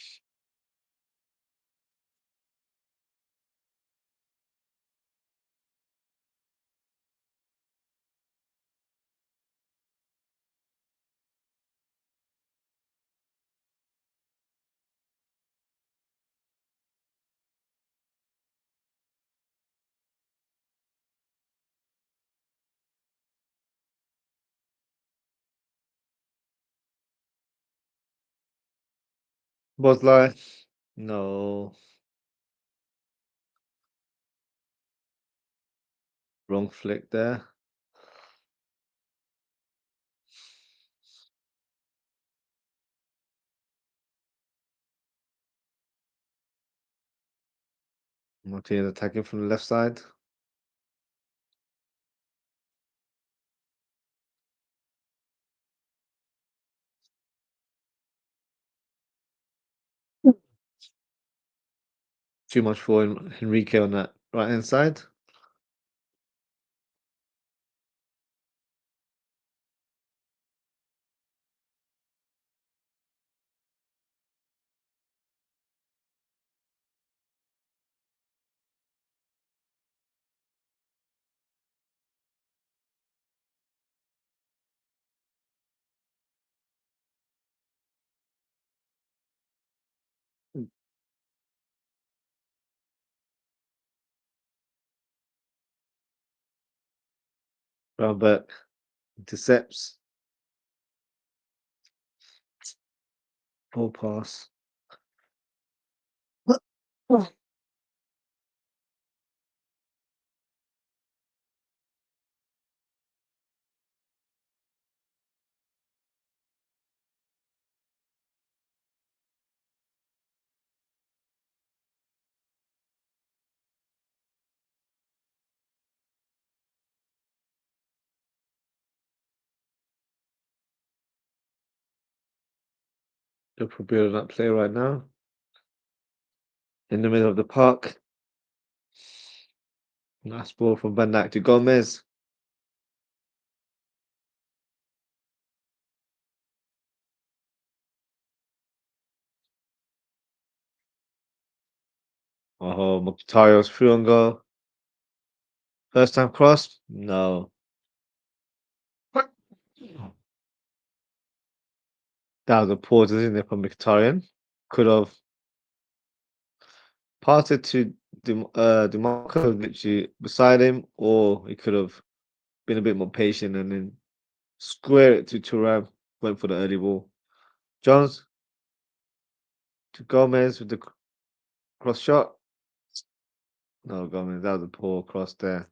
A: Was like, no, wrong flick there. Martinez attacking from the left side. Too much for Enrique on that right hand side. Robert intercepts. Full pass. Liverpool building up play right now. In the middle of the park. Nice ball from Van Dijk to Gomez. Oh, Mkhitaryan's through on goal. First time cross? No. That was a pause, isn't it, from Mkhitaryan? Could have passed it to DeMarco literally beside him, or he could have been a bit more patient and then square it to Thuram. Went for the early ball. Jones to Gomez with the cross shot. No, Gomez, that was a poor cross there.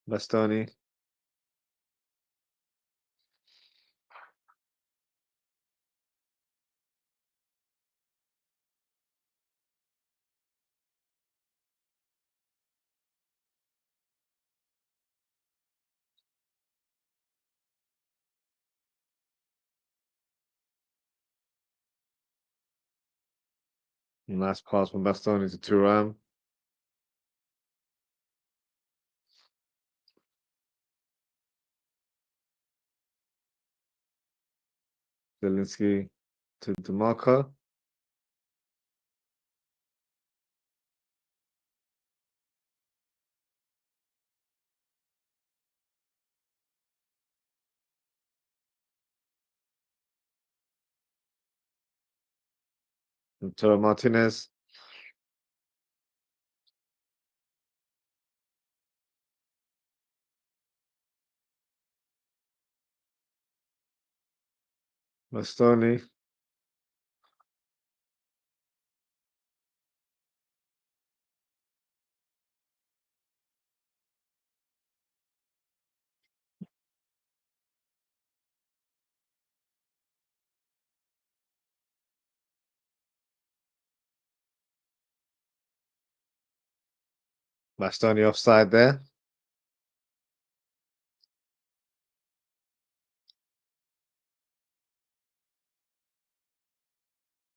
A: Bastoni. Nice pass from Bastoni to Thuram. Zelensky to DeMarco. To Martinez. Bastoni. Bastoni offside there.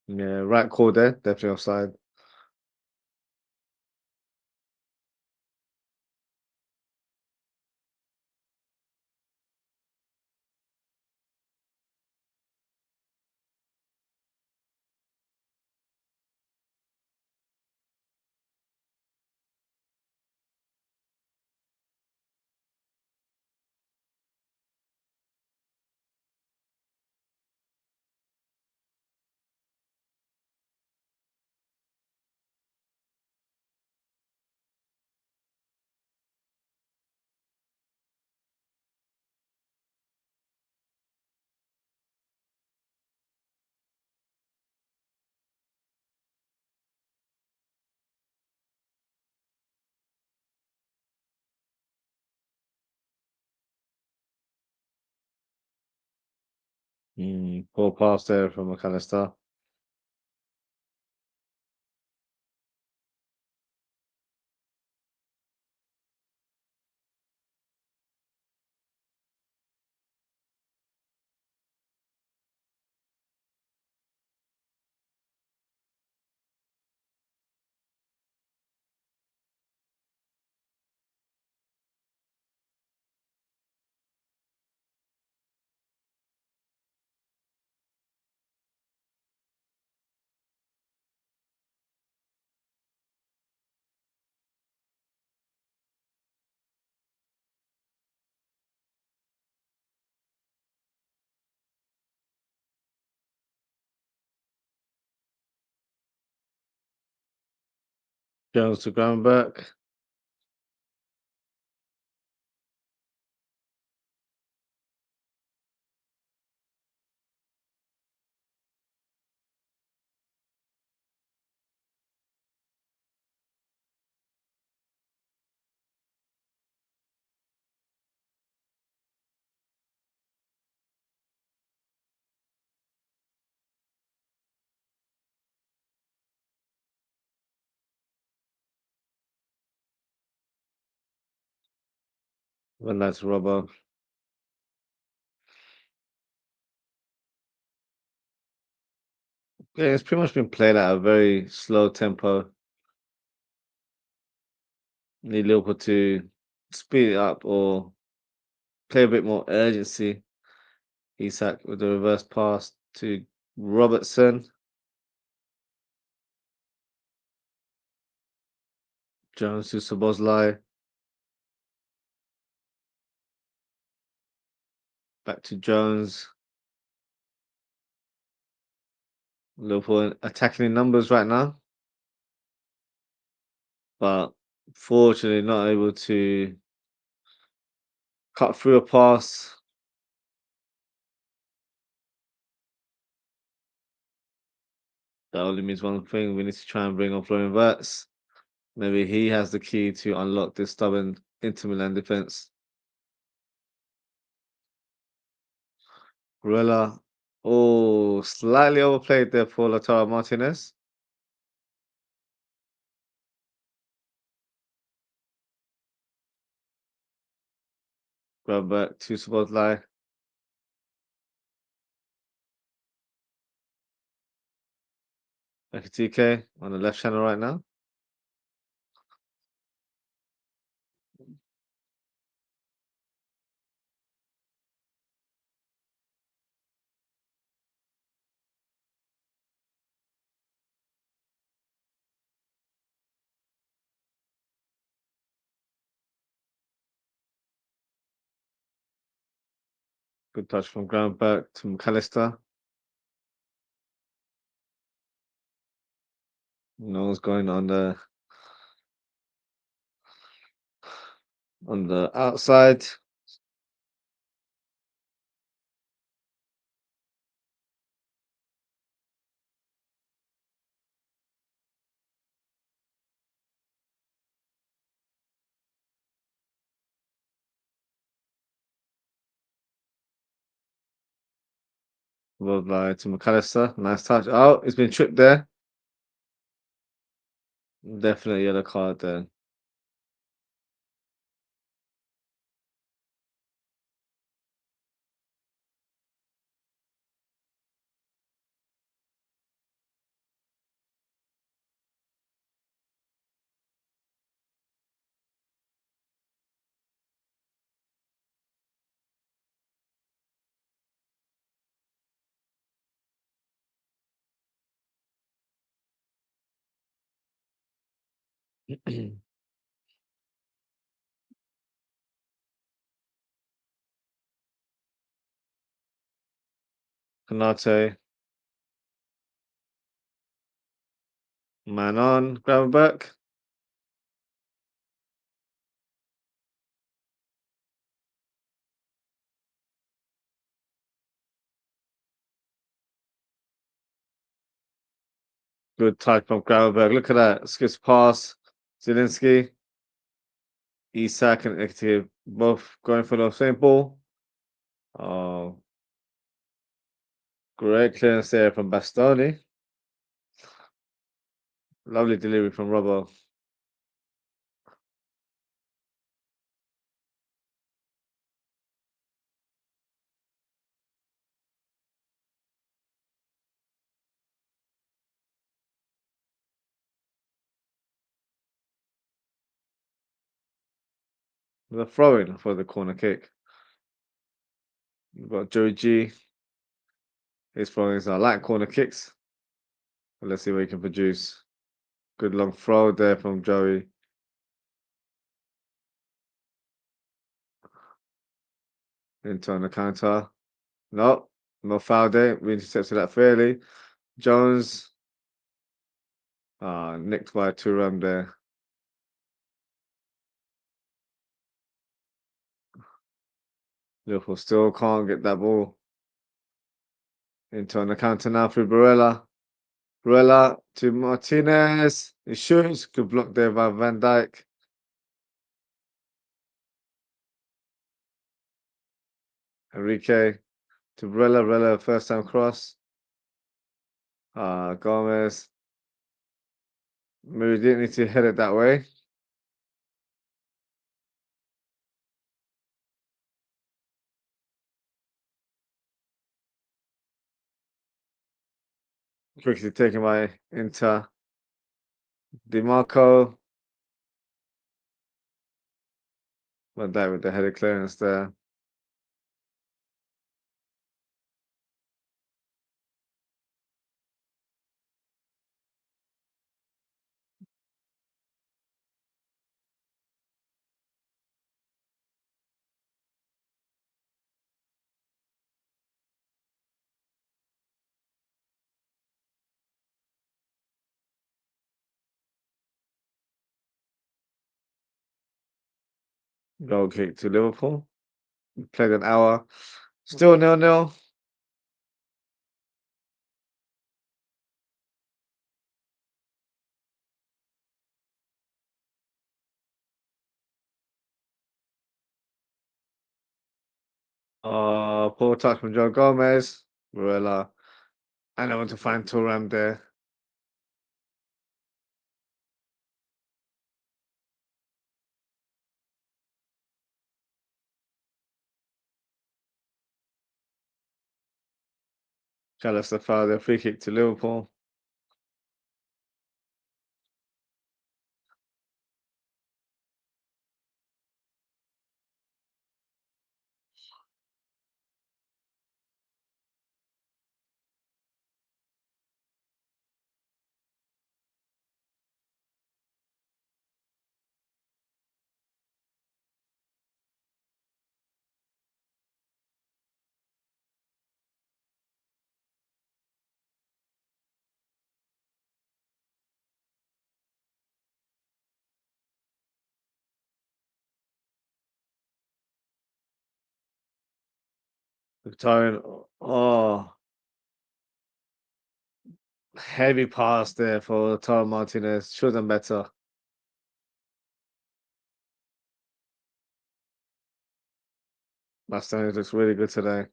A: Yeah, right call there. Definitely offside. Poor pass there from McAllister. Jones to Gravenberch. Well, that's Robbo. Yeah, it's pretty much been played at a very slow tempo. Need Liverpool to speed it up or play a bit more urgency. Isak with the reverse pass to Robertson. Jones to Szoboszlai. Back to Jones. Liverpool attacking in numbers right now, but fortunately not able to cut through a pass. That only means one thing. We need to try and bring on Florian Wirtz. Maybe he has the key to unlock this stubborn Inter Milan defense. Gorilla. Oh, slightly overplayed there for Lautaro Martinez. Grab back to Szoboszlai. TK on the left channel right now. Good touch from ground back to McAllister. No one's going on the outside. Szoboszlai to McAllister. Nice touch. Oh, he's been tripped there. Definitely yellow card there. Konate. Man on. Grab him back. Good touch from Gravenberg. Look at that. Skips past. Zielinski. Isak and Ekti both going for the same ball. Oh, great clearance there from Bastoni. Lovely delivery from Robbo. The throw in for the corner kick. We've got Joey G. His throwings are like corner kicks. Let's see what he can produce. Good long throw there from Joey. Into on the counter. No, no foul there. We intercepted that fairly. Jones. Nicked by Turam there. Liverpool still can't get that ball. Into on the counter now for Barella. Barella to Martinez. He shoots. Good block there by Van Dijk. Enrique to Barella. Barella first time cross. Gomez. Maybe didn't need to head it that way. Quickly taken by Inter. DiMarco. Van Dijk with the headed clearance there. Goal kick to Liverpool. We played an hour. Still 0-0. Poor touch from Joe Gomez. Barella. And I want to find Thuram there. Carlos Foul, free kick to Liverpool. Victorian. Oh, heavy pass there for Toro Martinez. Should have done better. Bastoni looks really good today.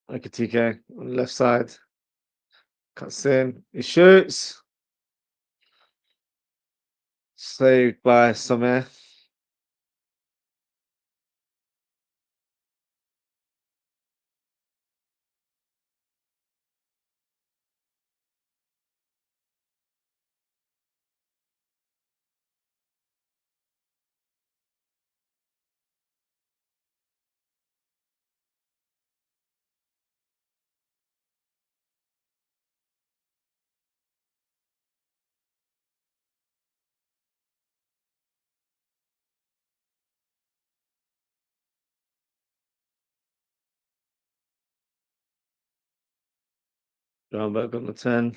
A: Like a TK on the left side. Cuts in. He shoots. Saved by Sommer. Groundberg on the 10.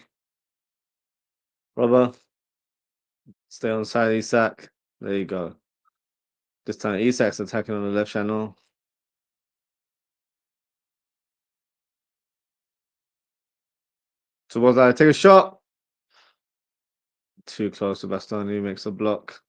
A: Robber. Stay on side Isak. There you go. This time Isak's attacking on the left channel. Towards I take a shot. Too close to Bastoni, makes a block.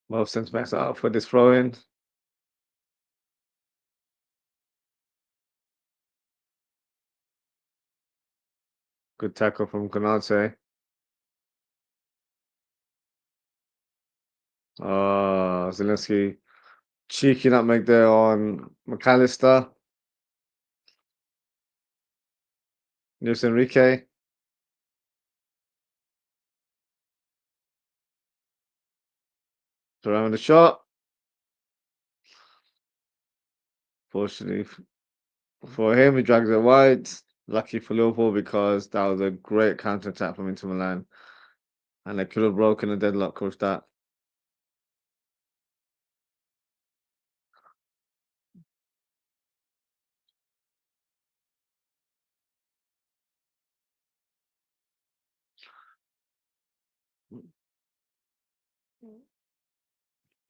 A: Both centre backs are up for this throw in. Good tackle from Konate. Zelensky. Cheeky nutmeg there on McAllister. Luis Enrique. Around the shot. Fortunately for him, he drags it wide. Lucky for Liverpool because that was a great counter attack from Inter Milan. And they could have broken the deadlock with that.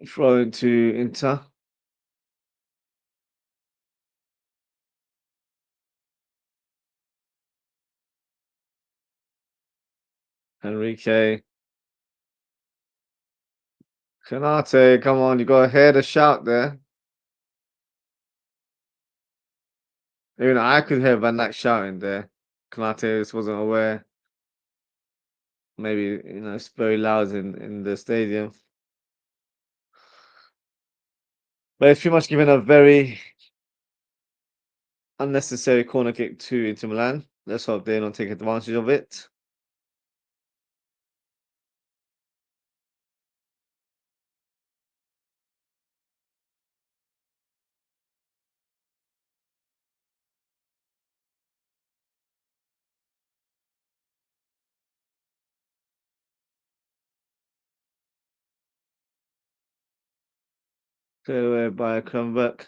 A: Throw into Inter. Enrique. Konate, come on, you got to hear the shout there. Even I could hear Van Dijk shouting there. Konate just wasn't aware. Maybe it's very loud in the stadium. But it's pretty much given a very unnecessary corner kick to Inter Milan. Let's hope they don't take advantage of it. Cleared away by Kronberg.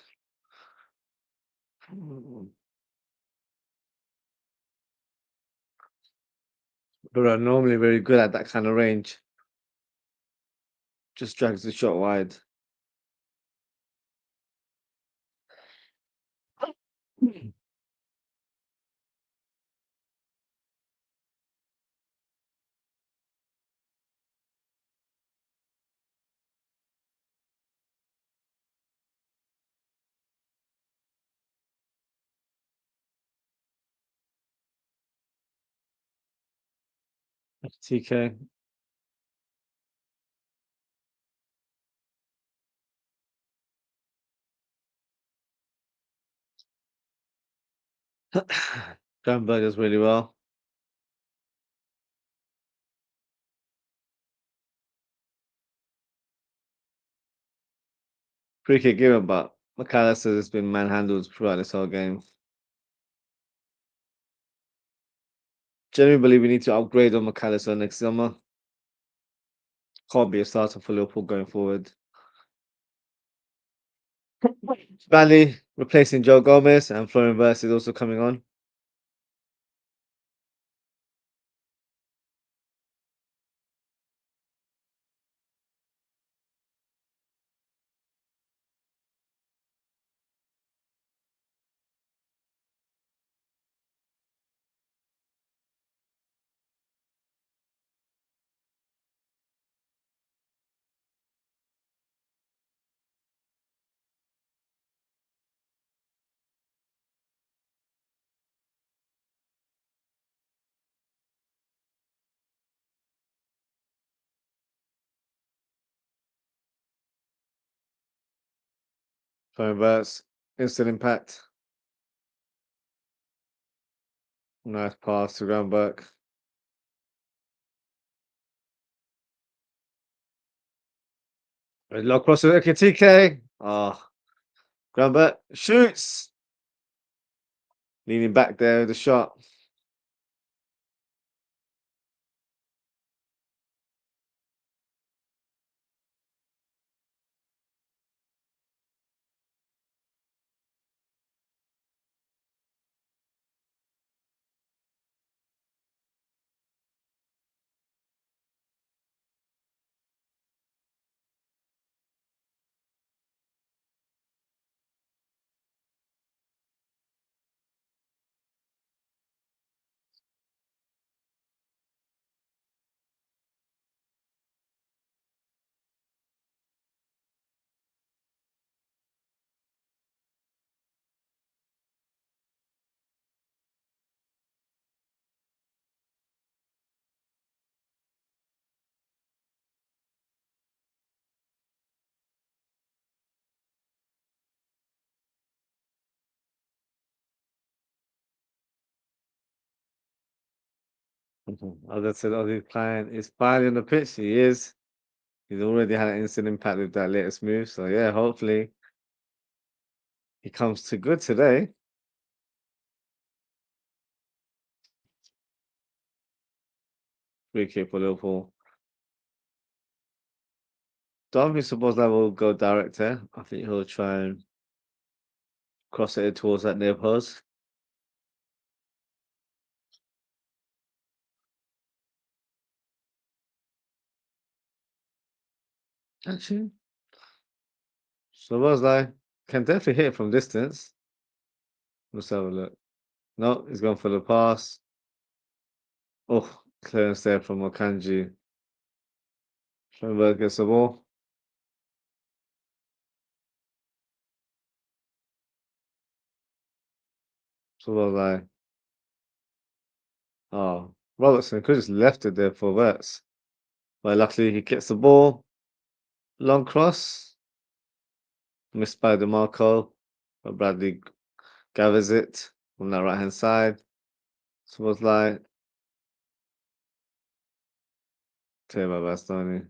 A: But are normally very good at that kind of range. Just drags the shot wide. TK. Kronberg does really well. Free kick given, but McAllister has been manhandled throughout this whole game. Generally believe we need to upgrade on McAllister next summer. Can't be a starter for Liverpool going forward. Bailey replacing Joe Gomez, and Florian Wirtz is also coming on. Florian Wirtz, instant impact. Nice pass to Groundberg. Low cross to TK. Ah, Groundberg shoots. Leaning back there with the shot. As I said, Ozzie playing is finally on the pitch. He is. He's already had an instant impact with that latest move. So yeah, hopefully he comes to good today. Free kick for Liverpool. Don't think Szoboszlai will go direct there. I think he'll try and cross it towards that near post. Actually, Szoboszlai can definitely hit it from distance. Let's have a look. No, he's gone for the pass. Oh, clearance there from Okanji. Schoenberg gets the ball. Szoboszlai. Oh, Robertson could just left it there for Verts. But luckily he gets the ball. Long cross. Missed by DeMarco. But Bradley gathers it on that right hand side. So was like, tell you about Bastoni.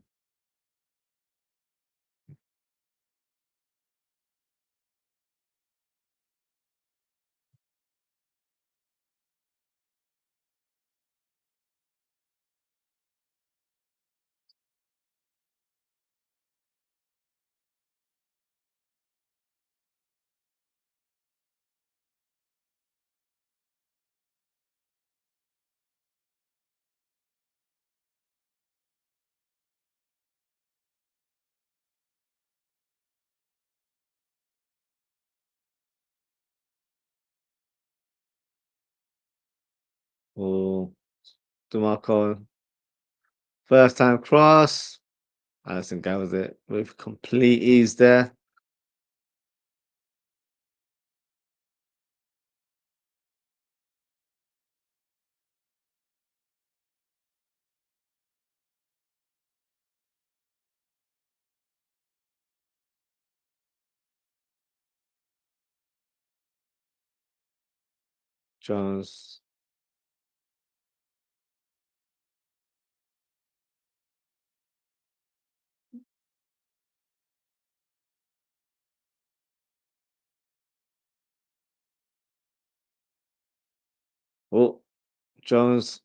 A: Oh, DeMarco. First time cross. Allison gathers it with complete ease there. Jones. Oh, Jones.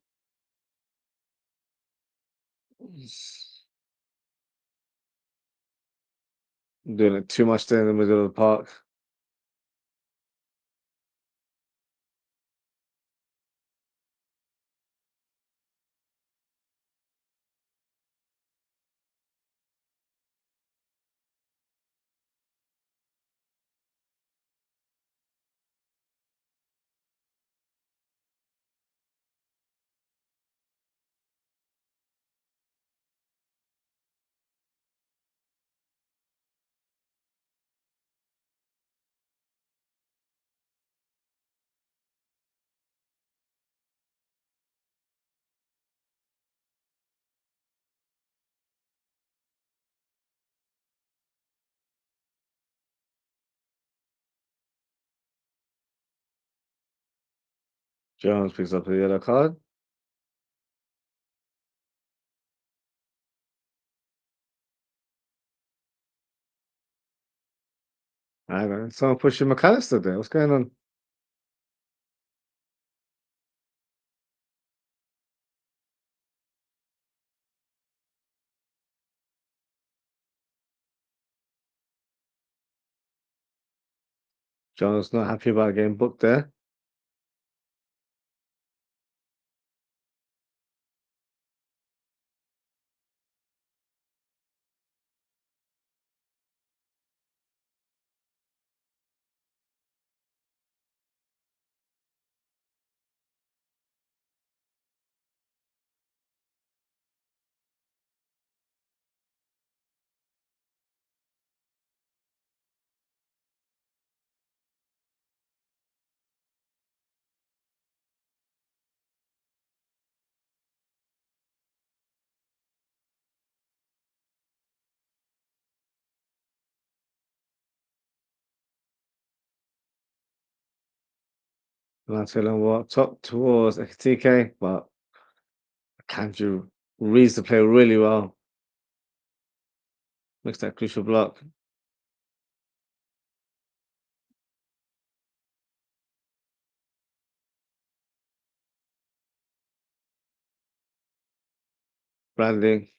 A: Doing it too much there in the middle of the park. Jones picks up the yellow card. I don't know. Someone pushing McAllister there. What's going on? Jones not happy about getting booked there. Lancelot walked up towards Ekitike, but Kanju reads the play really well. Makes that crucial block. Bradley.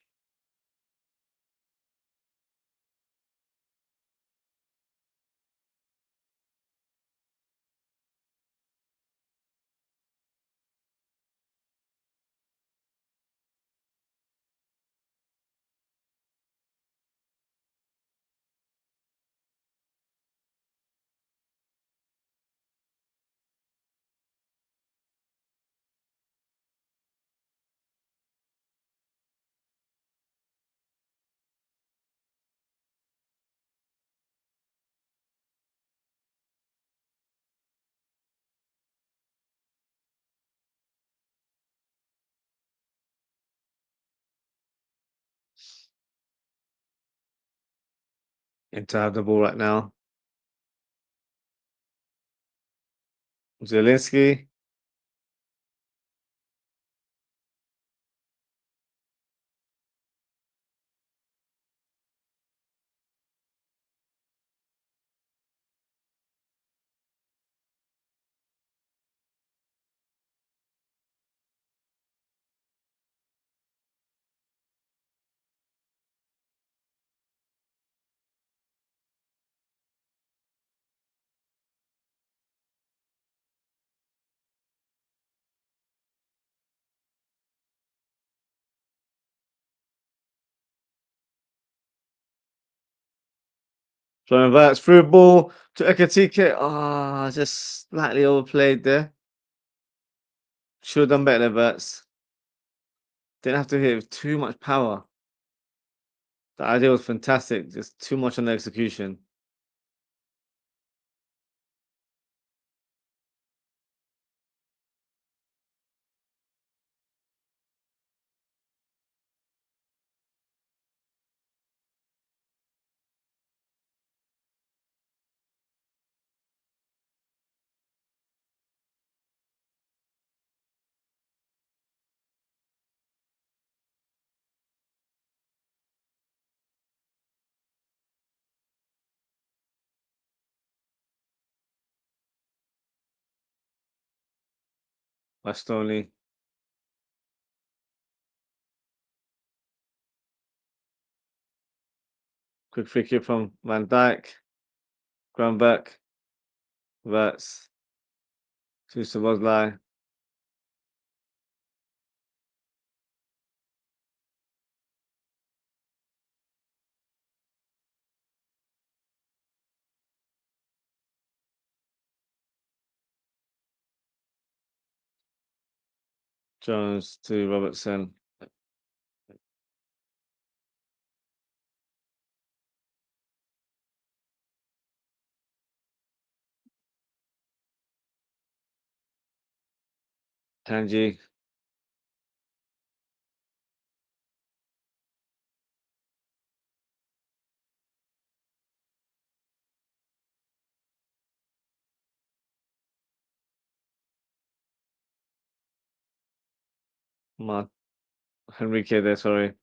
A: Inter have the ball right now. Zielinski. So inverts through ball to Ekatike. Ah, just slightly overplayed there. Should have done better, Verts. Didn't have to hit with too much power. The idea was fantastic, just too much on the execution. Bastoni. Quick free kick from Van Dijk. Ground back. Verts. To Szoboszlai. Jones to Robertson. Kanji. Mark Henrique there, sorry.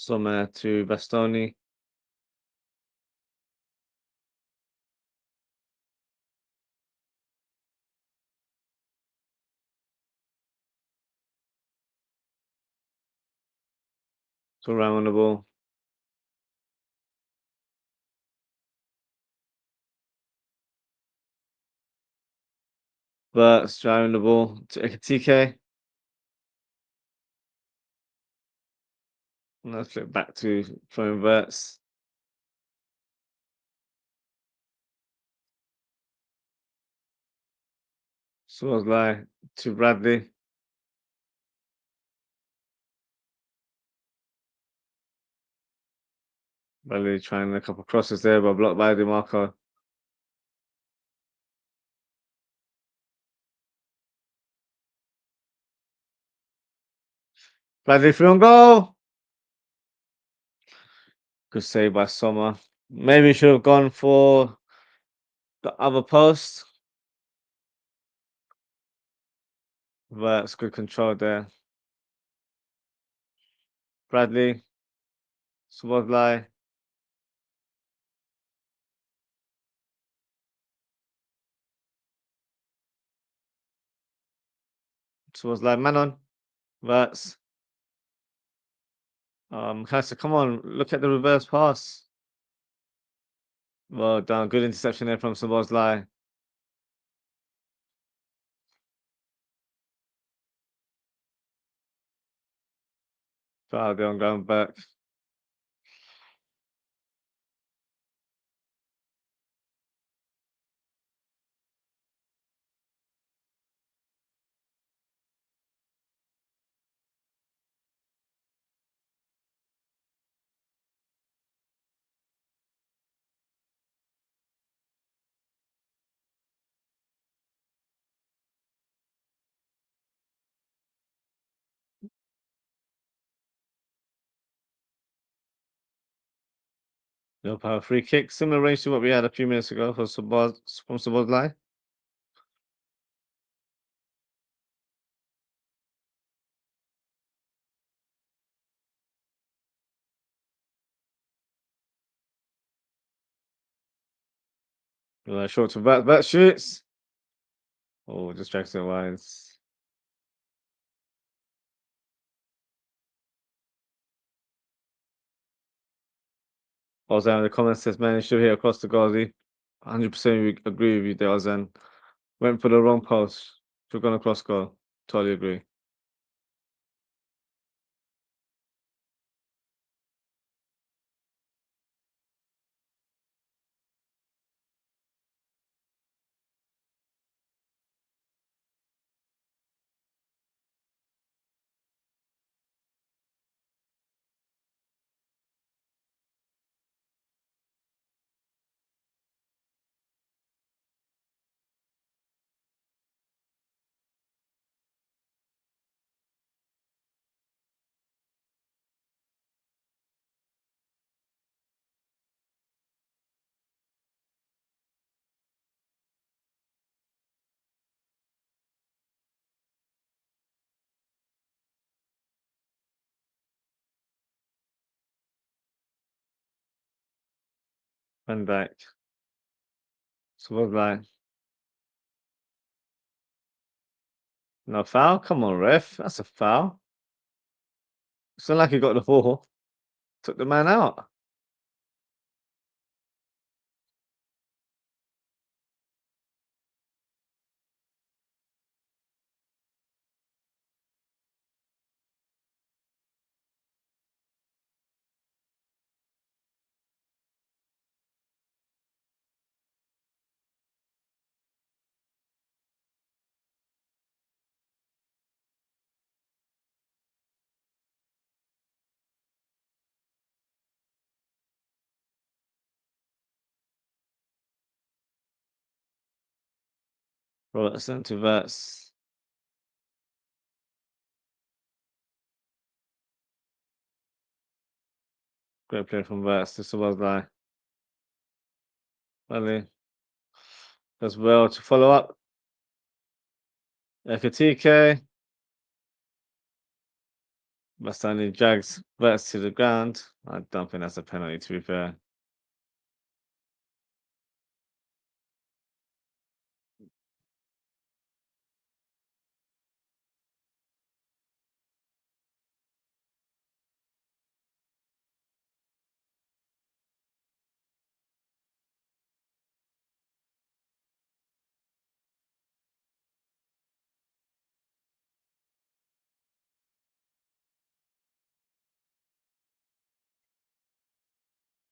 A: Sommer to Bastoni. To Ram on the ball. Verts driving the ball to Ekatike. And let's flip back to throwing Verts. Szoboszlai to Bradley. Bradley trying a couple crosses there, but blocked by DeMarco. Bradley free on goal. Good save by Sommer. Maybe should have gone for the other post. Verts good control there. Bradley. Szoboszlai. towards like man on. That's Kaiser, come on, look at the reverse pass. Well done, good interception there from Szoboszlai. Foul there on going back. No power free kick, similar range to what we had a few minutes ago for from Szoboszlai. Short to back shoots. Oh, distraction wise. Ozan in the comments says, man, it should hit across the goalie. 100% agree with you there, Ozan. Went for the wrong post. Should have gone across goal. Totally agree. Van Dijk. Szoboszlai. No foul? Come on, ref. That's a foul. It's not like he got the ball. Took the man out. Robertson to Verts. Great play from Verts to Szoboszlai. Well, as well to follow up. Ekatike. Bastani drags Verts to the ground. I don't think that's a penalty, to be fair.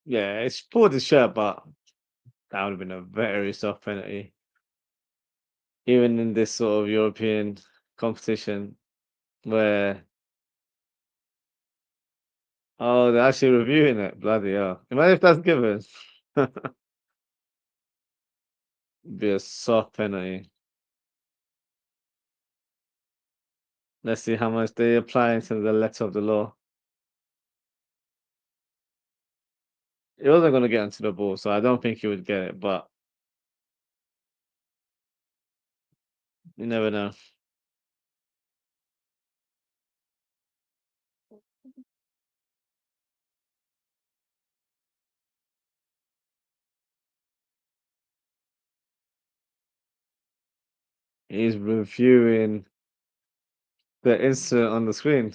A: Yeah, it's pulled his shirt, but that would have been a very soft penalty. Even in this sort of European competition where oh, they're actually reviewing it. Bloody hell. Imagine if that's given. Be a soft penalty. Let's see how much they apply into the letter of the law. He wasn't going to get into the ball, so I don't think he would get it, but you never know. He's reviewing The insert on the screen.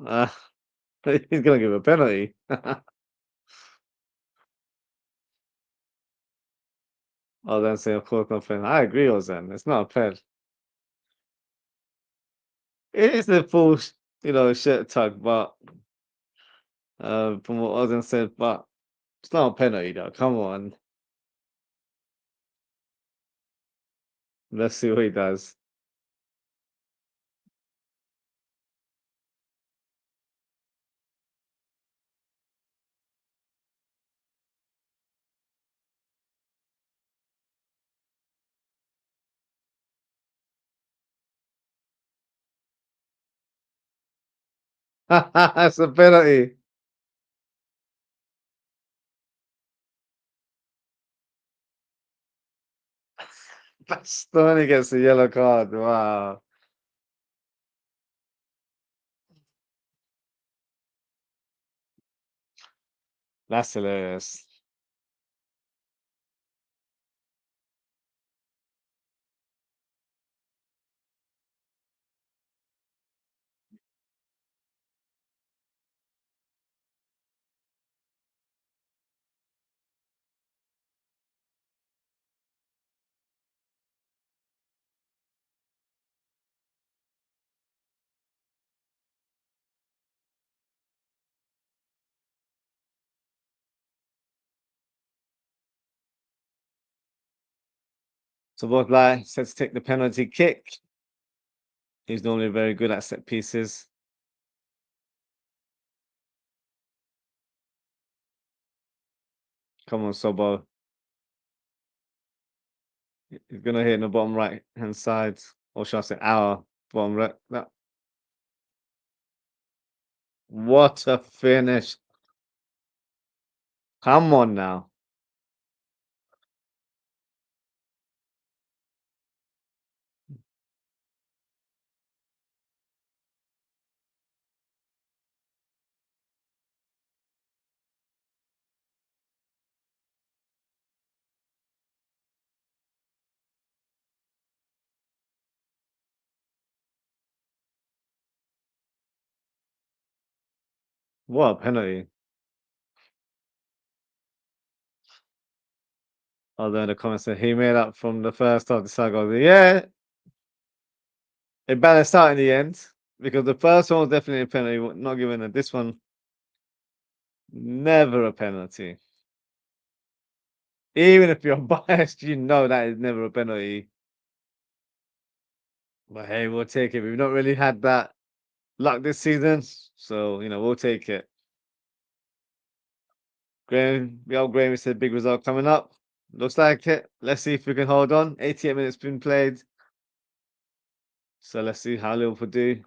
A: Uh, he's gonna give a penalty. Oh, then say, of course, not pen. I agree, Ozan. It's not a pen. It is a full, shirt tug, but from what Ozan said, but it's not a penalty, though. Come on, let's see what he does. It's a penalty. Bastoni gets a yellow card. Wow, that's hilarious. So both like said to take the penalty kick. He's normally very good at set pieces. Come on, Sobo. He's gonna hit in the bottom right hand side, or should I say our bottom right? What a finish! Come on now. What a penalty. Although in the comments said he made up from the first half, the side goes, yeah, it balanced out in the end because the first one was definitely a penalty, not given it. This one, never a penalty. Even if you're biased, you know that is never a penalty. But hey, we'll take it. We've not really had that luck this season, so we'll take it. Graham, the old Graham said big result coming up. Looks like it. Let's see if we can hold on. 88 minutes been played. So let's see how Liverpool do.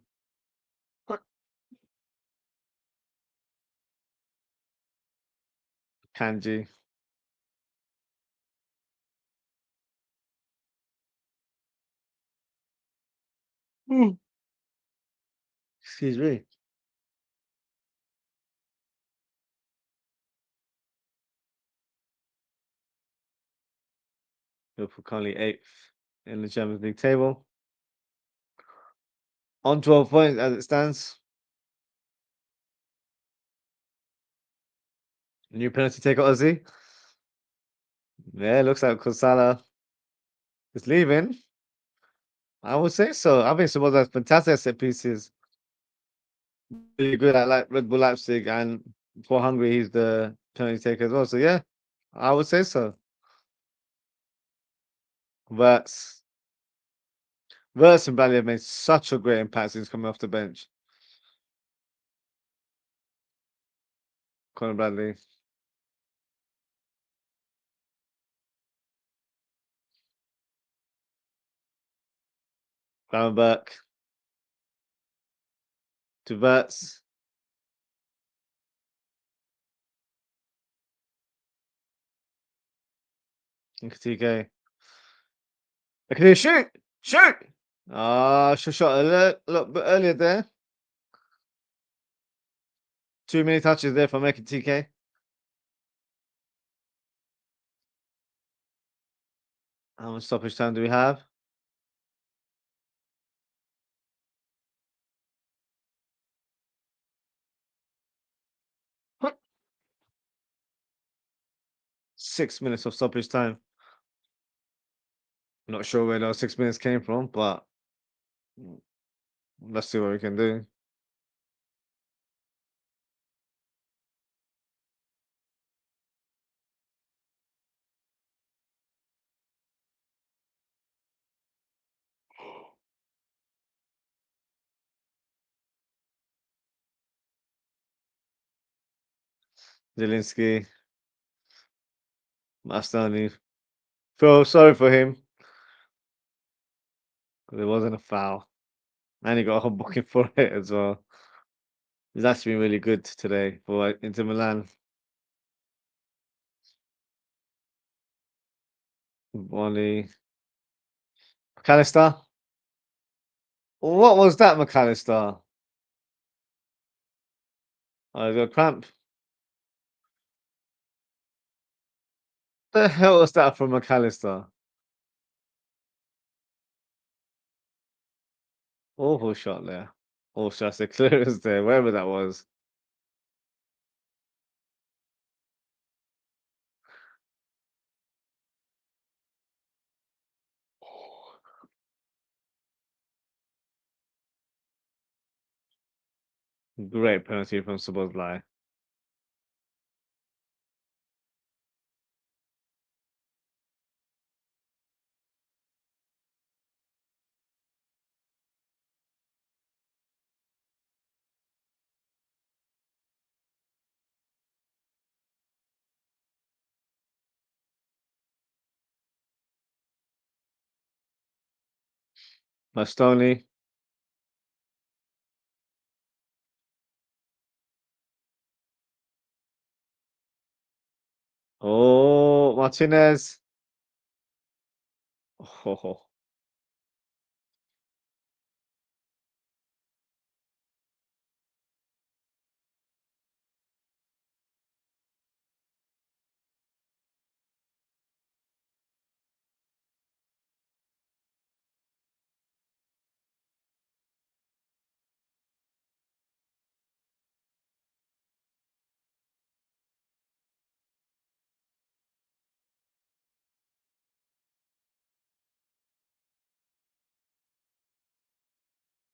A: Kanji. Hmm. Excuse me. Liverpool currently 8th in the Champions League table. On 12 points as it stands. New penalty taker, Ozzie. Yeah, looks like Kosala is leaving. I would say so. I think Samoa has fantastic set pieces. Really good at like Red Bull Leipzig, and for Hungary, he's the penalty taker as well. So yeah, I would say so. But Verts and Bradley have made such a great impact since coming off the bench. Conor Bradley. Gravenberch to Verts. And Katike. Can shoot? Shoot! Ah, should shot a little bit earlier there. Too many touches there for making TK. How much stoppage time do we have? 6 minutes of stoppage time. Not sure where those 6 minutes came from, but mm, let's see what we can do. Zielinski, Mastani. Feel sorry for him because it wasn't a foul. And he got a booking for it as well. He's actually been really good today for Inter Milan. Bonnie. McAllister. What was that, McAllister? Oh, he's got a cramp. The hell was that from McAllister? Awful shot there. Or should I say clearance there, wherever that was. Great penalty from Szoboszlai. Bastoni. Oh, Martinez. Oh,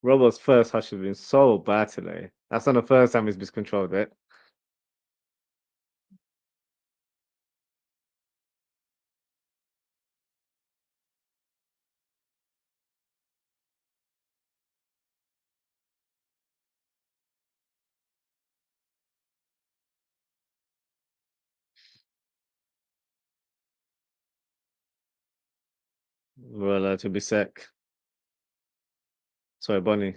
A: Robo's first has been so bad today. That's not the first time he's miscontrolled it. Well, to be sec. Sorry, Bonnie.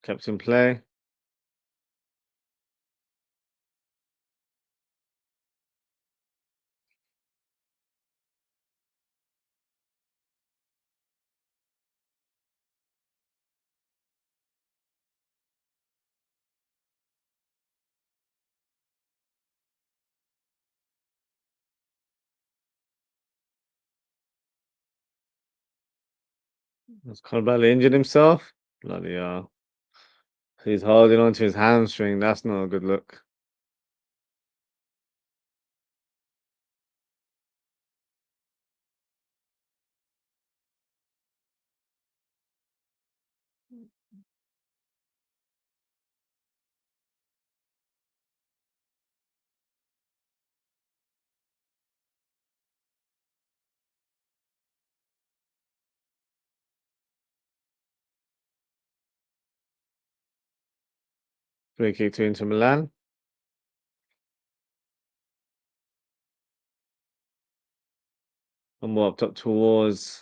A: Kept in play. Has Carvalho injured himself? Bloody hell. He's holding on to his hamstring. That's not a good look. Free kick to Inter Milan. And more up top towards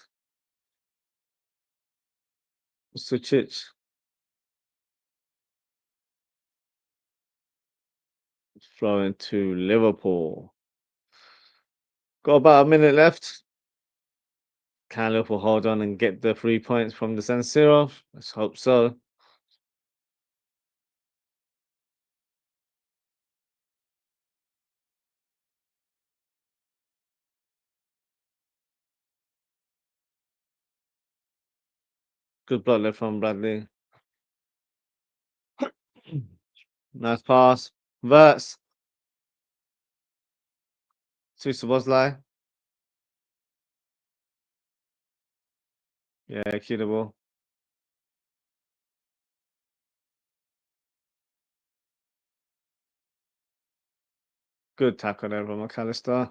A: Sucic. Throw into Liverpool. Got about a minute left. Can Liverpool hold on and get the 3 points from the San Siro? Let's hope so. Good block left from Bradley. Nice pass. Verts. Switch to Ozwrld. Yeah, cuteable. Good tackle there from McAllister.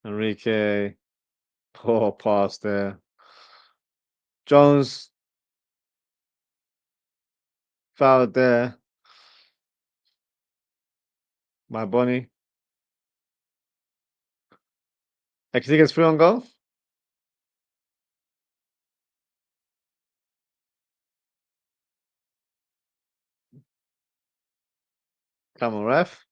A: Enrique. Poor pass there. Jones fouled there by Bonnie. Can he gets free on goal? Come on, ref.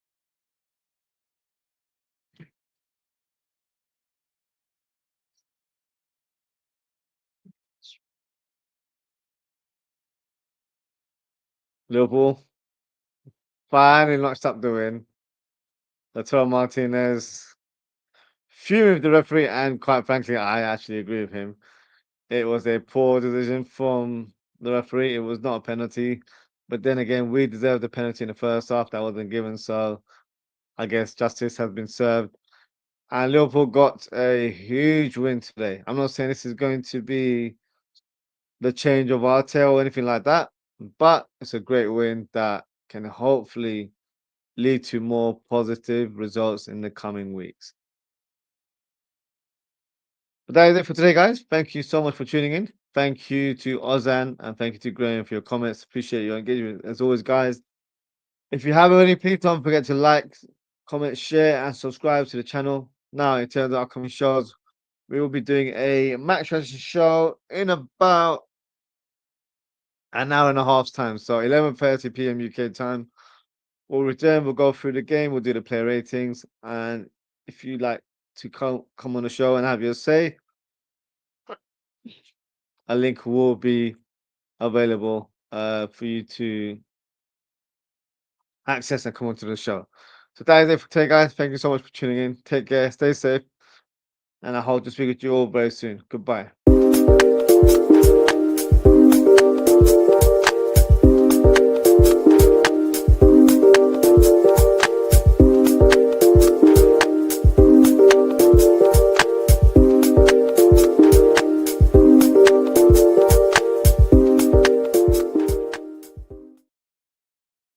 A: Liverpool finally notched up the win. Lautaro Martinez fuming with the referee, and quite frankly, I actually agree with him. It was a poor decision from the referee. It was not a penalty. But then again, we deserved the penalty in the first half that wasn't given. So I guess justice has been served. And Liverpool got a huge win today. I'm not saying this is going to be the change of our tail or anything like that, but it's a great win that can hopefully lead to more positive results in the coming weeks. But that is it for today, guys. Thank you so much for tuning in. Thank you to Ozan and thank you to Graham for your comments. Appreciate your engagement as always, guys. If you haven't already, please don't forget to like, comment, share, and subscribe to the channel. Now, in terms of upcoming shows, we will be doing a match strategy show in about an hour and a half's time. So 11:30 p.m. UK time. We'll return, we'll go through the game, we'll do the player ratings. And if you'd like to come on the show and have your say, a link will be available for you to access and come onto the show. So that is it for today, guys. Thank you so much for tuning in. Take care, stay safe, and I hope to speak with you all very soon. Goodbye.